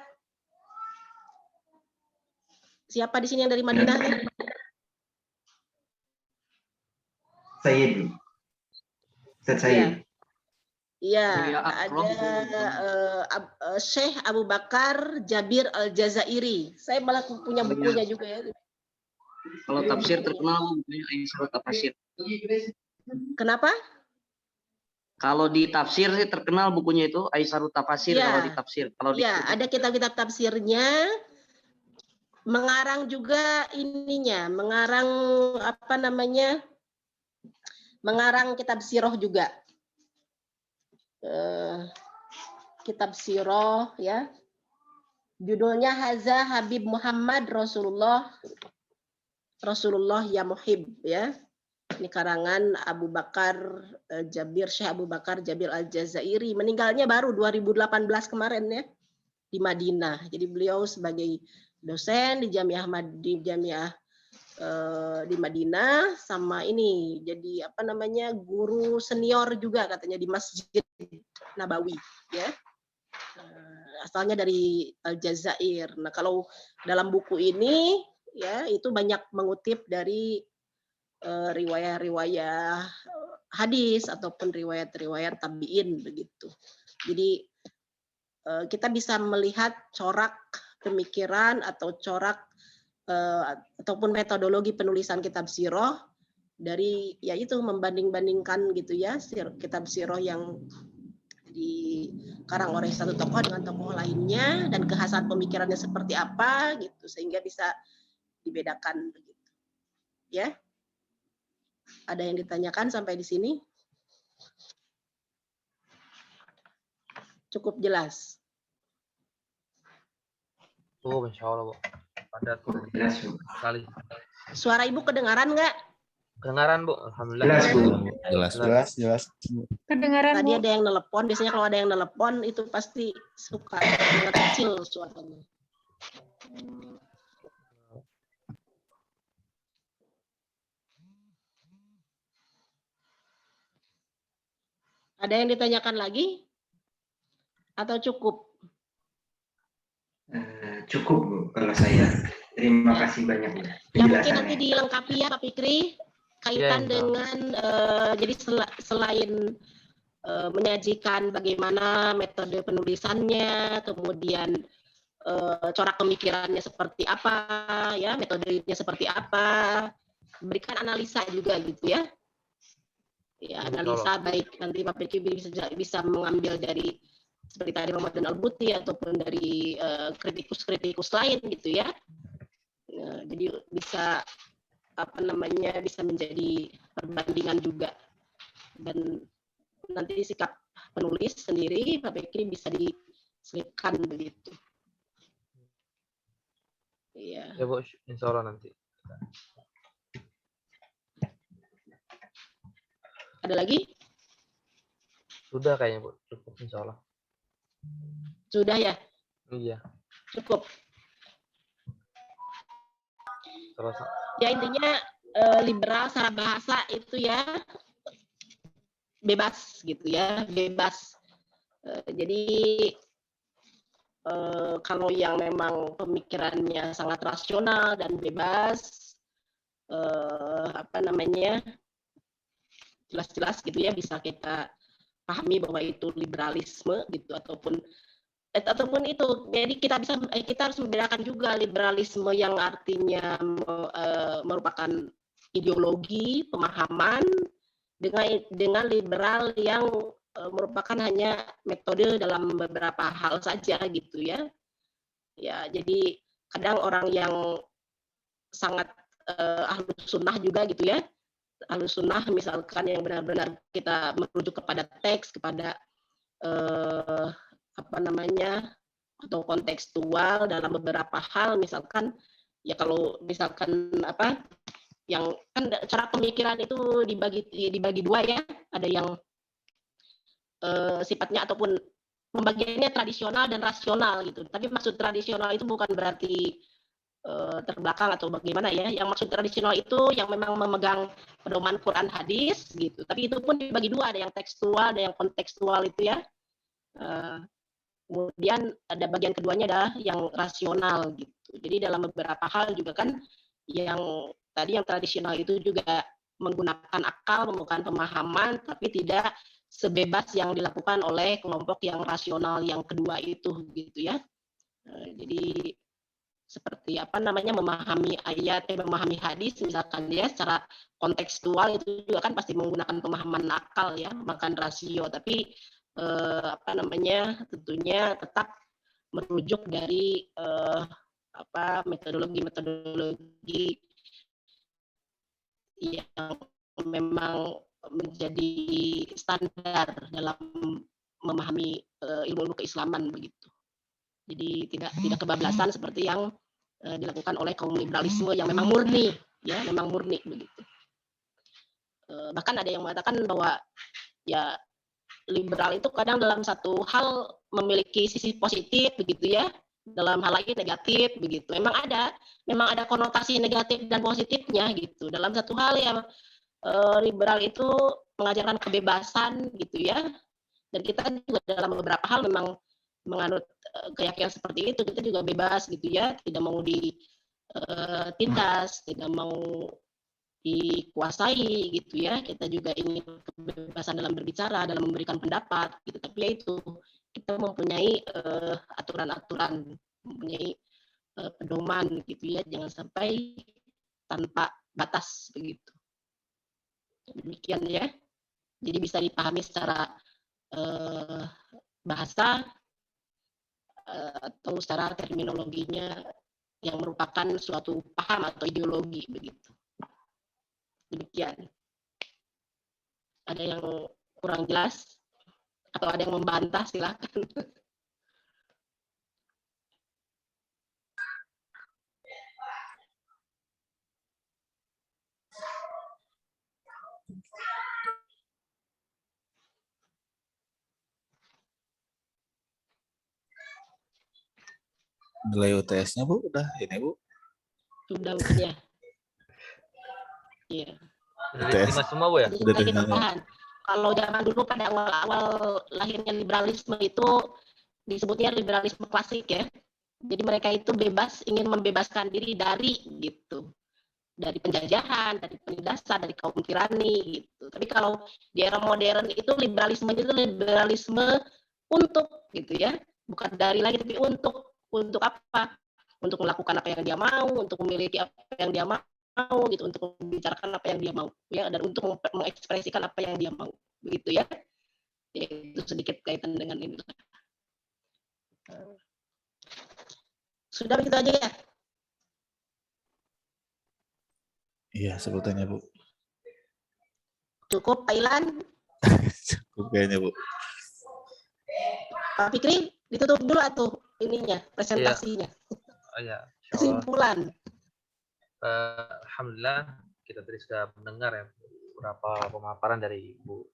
Speaker 1: Siapa di sini yang dari Madinah?
Speaker 5: Sayyid.
Speaker 1: Iya, ada Syekh Abu Bakar Jabir Al-Jazairi. Saya malah punya bukunya juga ya.
Speaker 4: Kalau tafsir terkenal Surat At-Tafsir.
Speaker 1: Kenapa?
Speaker 4: Kalau di tafsir sih terkenal bukunya itu Aisarut Tafasir
Speaker 1: Ya.
Speaker 4: kalau di tafsir. Kalau di
Speaker 1: ada kitab-kitab tafsirnya. Mengarang juga ininya, mengarang apa namanya? Mengarang kitab sirah juga. Kitab sirah ya. Judulnya Haza Habib Muhammad Rasulullah ya Muhib ya. Ini karangan Abu Bakar Jabir, Syekh Abu Bakar Jabir Al-Jazairi. Meninggalnya baru 2018 kemarin ya di Madinah. Jadi beliau sebagai dosen di Jamiah di Madinah, sama ini jadi apa namanya guru senior juga katanya di Masjid Nabawi ya. Asalnya dari Aljazair. Nah, kalau dalam buku ini ya itu banyak mengutip dari riwayat-riwayat hadis ataupun riwayat-riwayat tabi'in begitu. Jadi kita bisa melihat corak pemikiran atau corak ataupun metodologi penulisan kitab sirah dari yaitu membanding-bandingkan gitu ya kitab sirah yang dikarang oleh satu tokoh dengan tokoh lainnya dan kekhasan pemikirannya seperti apa gitu sehingga bisa dibedakan begitu. Ya. Ada yang ditanyakan sampai di sini? Cukup jelas.
Speaker 3: Oh, insya Allah, Bu. Padat
Speaker 5: Jelas, Bu.
Speaker 3: sekali.
Speaker 1: Suara Ibu kedengaran nggak?
Speaker 3: Kedengaran, Bu. Alhamdulillah.
Speaker 5: Jelas, Bu.
Speaker 2: Jelas.
Speaker 7: Kedengaran,
Speaker 1: Tadi
Speaker 7: Bu.
Speaker 1: ada yang nelepon. Biasanya kalau ada yang nelepon itu pasti suka sangat kecil suaranya. Ada yang ditanyakan lagi? Atau cukup?
Speaker 5: Cukup, Bu, kalau saya. Terima kasih banyak ya.
Speaker 1: Ya mungkin nanti dilengkapi ya Pak Fikri kaitan
Speaker 3: Ya,
Speaker 1: dengan jadi selain menyajikan bagaimana metode penulisannya, kemudian corak pemikirannya seperti apa, ya metodenya seperti apa, berikan analisa juga gitu ya. Ya analisa baik nanti Pak Fikri bisa mengambil dari seperti tadi Ramadan Al-Buti ataupun dari kritikus lain gitu ya. Jadi bisa apa namanya bisa menjadi perbandingan juga dan nanti sikap penulis sendiri Pak Fikri bisa diselipkan begitu. Iya.
Speaker 3: Ya, Bu, insya Allah nanti.
Speaker 1: Ada lagi?
Speaker 3: Sudah kayaknya, Bu. Cukup insya Allah.
Speaker 1: Sudah ya?
Speaker 3: Iya.
Speaker 1: Cukup.
Speaker 3: Terus
Speaker 1: Ya intinya liberal secara bahasa itu ya bebas gitu ya, bebas. Jadi kalau yang memang pemikirannya sangat rasional dan bebas, apa namanya jelas-jelas gitu ya bisa kita pahami bahwa itu liberalisme gitu ataupun itu. Jadi kita harus membedakan juga liberalisme yang artinya merupakan ideologi, pemahaman dengan liberal yang merupakan hanya metode dalam beberapa hal saja gitu ya. Ya, jadi kadang orang yang sangat ahlus sunnah juga gitu ya. Ahlus sunnah misalkan yang benar-benar kita merujuk kepada teks, kepada apa namanya atau kontekstual dalam beberapa hal misalkan ya kalau misalkan apa yang kan cara pemikiran itu dibagi dua ya, ada yang sifatnya ataupun pembagiannya tradisional dan rasional gitu. Tapi maksud tradisional itu bukan berarti terbelakang atau bagaimana ya. Yang maksud tradisional itu yang memang memegang pedoman Quran hadis gitu. Tapi itu pun dibagi dua, ada yang tekstual, ada yang kontekstual itu ya. Kemudian ada bagian keduanya adalah yang rasional gitu. Jadi dalam beberapa hal juga kan yang tadi yang tradisional itu juga menggunakan akal, menggunakan pemahaman, tapi tidak sebebas yang dilakukan oleh kelompok yang rasional yang kedua itu gitu ya. Jadi seperti memahami ayat, memahami hadis misalkan ya secara kontekstual, itu juga kan pasti menggunakan pemahaman akal ya, makan rasio, tapi tentunya tetap merujuk dari metodologi yang memang menjadi standar dalam memahami ilmu keislaman begitu. Jadi tidak kebablasan seperti yang dilakukan oleh kaum liberalisme yang memang murni begitu. Bahkan ada yang mengatakan bahwa ya liberal itu kadang dalam satu hal memiliki sisi positif begitu ya, dalam hal lain negatif begitu. Memang ada konotasi negatif dan positifnya gitu. Dalam satu hal ya liberal itu mengajarkan kebebasan gitu ya. Dan kita juga dalam beberapa hal memang menganut keyakinan seperti itu, kita juga bebas gitu ya, tidak mau ditindas, tidak mau dikuasai gitu ya. Kita juga ingin kebebasan dalam berbicara, dalam memberikan pendapat gitu. Tapi ya itu, kita mempunyai aturan-aturan, mempunyai pedoman gitu ya, jangan sampai tanpa batas begitu. Demikian ya. Jadi bisa dipahami secara bahasa atau secara terminologinya yang merupakan suatu paham atau ideologi begitu. Demikian. Ada yang kurang jelas atau ada yang membantah, silakan.
Speaker 2: Nilai UTS-nya Bu udah ini Bu?
Speaker 1: Sudah ya. Iya.
Speaker 3: Udah semua Bu ya?
Speaker 1: Jadi kita paham. Kalau zaman dulu pada awal-awal lahirnya liberalisme itu disebutnya liberalisme klasik ya. Jadi mereka itu bebas, ingin membebaskan diri dari gitu, dari penjajahan, dari penindasan, dari kaum tirani gitu. Tapi kalau di era modern itu liberalisme untuk gitu ya, bukan dari lagi tapi untuk apa? Untuk melakukan apa yang dia mau, untuk memiliki apa yang dia mau gitu, untuk membicarakan apa yang dia mau ya, dan untuk mengekspresikan apa yang dia mau begitu ya. Itu sedikit kaitan dengan ini. Sudah begitu aja ya?
Speaker 2: Iya, sebutannya Bu.
Speaker 1: Cukup Pak Ilan?
Speaker 2: Cukup kayaknya Bu.
Speaker 1: Pak Fikri, ditutup dulu atau ininya, presentasinya.
Speaker 3: Iya.
Speaker 1: Kesimpulan.
Speaker 3: Alhamdulillah kita tadi sudah mendengar ya beberapa pemaparan dari Bu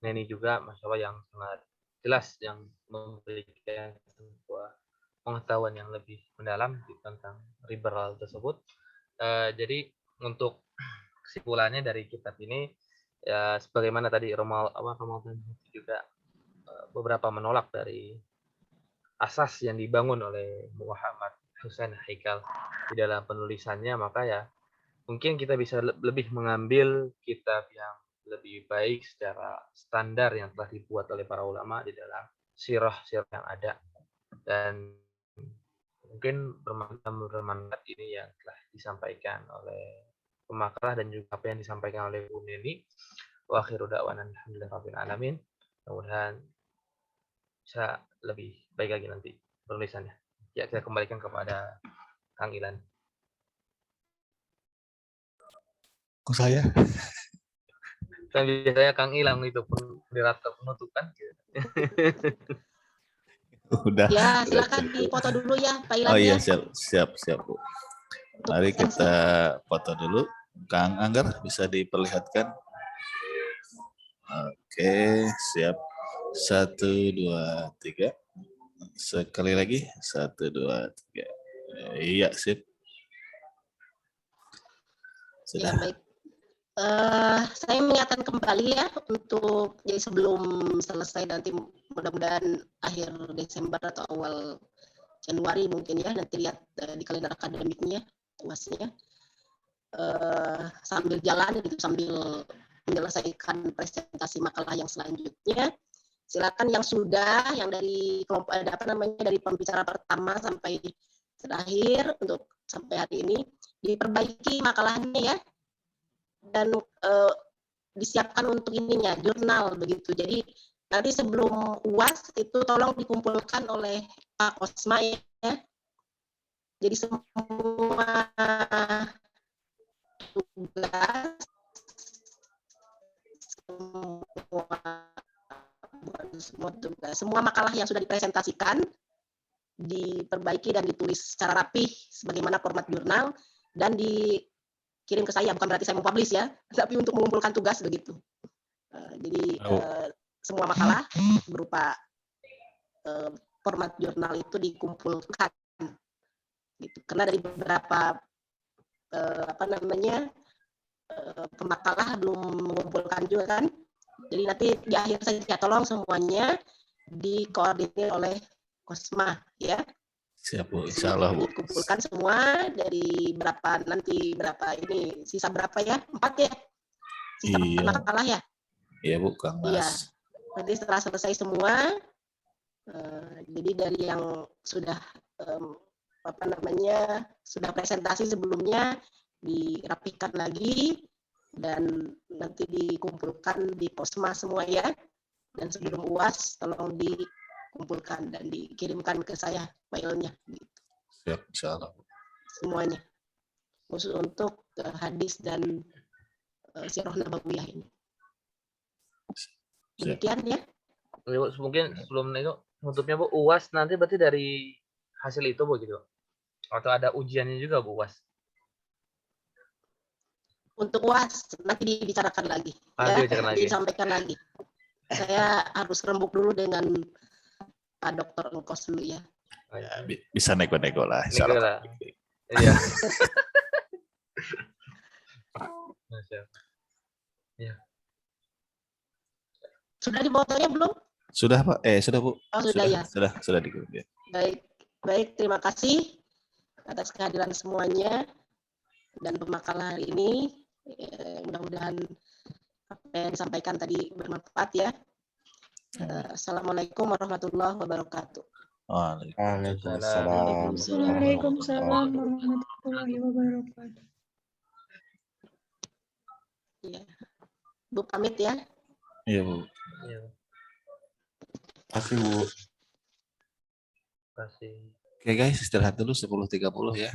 Speaker 3: Neni juga, Masya Allah, yang sangat jelas, yang memberikan sebuah pengetahuan yang lebih mendalam tentang liberal tersebut. Jadi untuk kesimpulannya dari kitab ini ya, sebagaimana tadi Ramadan juga beberapa menolak dari asas yang dibangun oleh Muhammad Husain Haikal di dalam penulisannya, maka ya mungkin kita bisa lebih mengambil kitab yang lebih baik secara standar yang telah dibuat oleh para ulama di dalam sirah yang ada, dan mungkin bermanfaat ini yang telah disampaikan oleh pemakrah dan juga apa yang disampaikan oleh Bu Neni. Wa akhiru da'wana alhamdulillahirabbil alamin. Mudah-mudahan bisa lebih baik lagi nanti penulisannya. Ya, saya kembalikan kepada Kang Ilan.
Speaker 2: Kok saya?
Speaker 3: Kan biasanya Kang Ilan itu moderator penutupan.
Speaker 2: Udah.
Speaker 1: Ya, silakan dipoto dulu ya Pak Ilan.
Speaker 2: Oh iya, siap Bu. Mari kita foto dulu. Kang Anggar bisa diperlihatkan. Oke, siap. 1, 2, 3. Sekali lagi. 1, 2, 3. Iya, sip. Sudah.
Speaker 1: Ya, baik. Saya mengingatkan kembali ya, untuk jadi sebelum selesai nanti, mudah-mudahan akhir Desember atau awal Januari mungkin ya, nanti lihat di kalender akademiknya, tuasnya, sambil jalan gitu, sambil menyelesaikan presentasi makalah yang selanjutnya. Silakan yang sudah, yang dari kelompok dari pembicara pertama sampai terakhir untuk sampai hari ini diperbaiki makalahnya ya, dan disiapkan untuk ininya jurnal begitu. Jadi nanti sebelum UAS itu tolong dikumpulkan oleh Pak Kosma ya. Jadi semua tugas, semua makalah yang sudah dipresentasikan diperbaiki dan ditulis secara rapih sebagaimana format jurnal dan dikirim ke saya, bukan berarti saya mau publish ya, tapi untuk mengumpulkan tugas begitu. Jadi semua makalah berupa format jurnal itu dikumpulkan gitu. Karena dari beberapa pemakalah belum mengumpulkan juga kan. Jadi nanti di akhir saja tolong semuanya dikoordinir oleh Kosma ya.
Speaker 2: Siap Bu, insya Allah Bu.
Speaker 1: Dikumpulkan semua dari berapa ini, sisa berapa ya? 4 ya? Sisa 4 makalah ya?
Speaker 2: Iya Bu, Kang Mas.
Speaker 1: Iya. Nanti setelah selesai semua, jadi dari yang sudah sudah presentasi sebelumnya dirapikan lagi dan nanti dikumpulkan di Kosma semua ya, dan sebelum UAS tolong dikumpulkan dan dikirimkan ke saya filenya gitu.
Speaker 2: Siap, insya Allah
Speaker 1: semuanya khusus untuk hadis dan Sirah Nabawiyah ini. Demikian ya.
Speaker 3: Mungkin sebelum itu nutupnya Bu, UAS nanti berarti dari hasil itu Bu gitu, atau ada ujiannya juga Bu UAS?
Speaker 1: Untuk UAS nanti dibicarakan lagi, disampaikan lagi. Saya harus rembuk dulu dengan Pak Dokter Engkos dulu ya.
Speaker 2: Bisa nego-nego lah.
Speaker 3: Iya. Ya.
Speaker 1: Sudah difotonya belum?
Speaker 2: Sudah Pak, sudah Bu.
Speaker 1: Oh, sudah ya.
Speaker 2: Sudah dikirim ya.
Speaker 1: Baik, terima kasih atas kehadiran semuanya dan pemakalah hari ini. Mudah-mudahan apa yang disampaikan tadi bermanfaat ya. Assalamualaikum warahmatullahi wabarakatuh.
Speaker 6: Waalaikumsalam.
Speaker 7: Waalaikumsalam warahmatullahi wabarakatuh.
Speaker 1: Ya. Bu pamit ya.
Speaker 2: Iya Bu.
Speaker 3: Iya.
Speaker 6: Makasih Bu.
Speaker 3: Kasih.
Speaker 2: Oke guys, istirahat dulu 10.30 ya.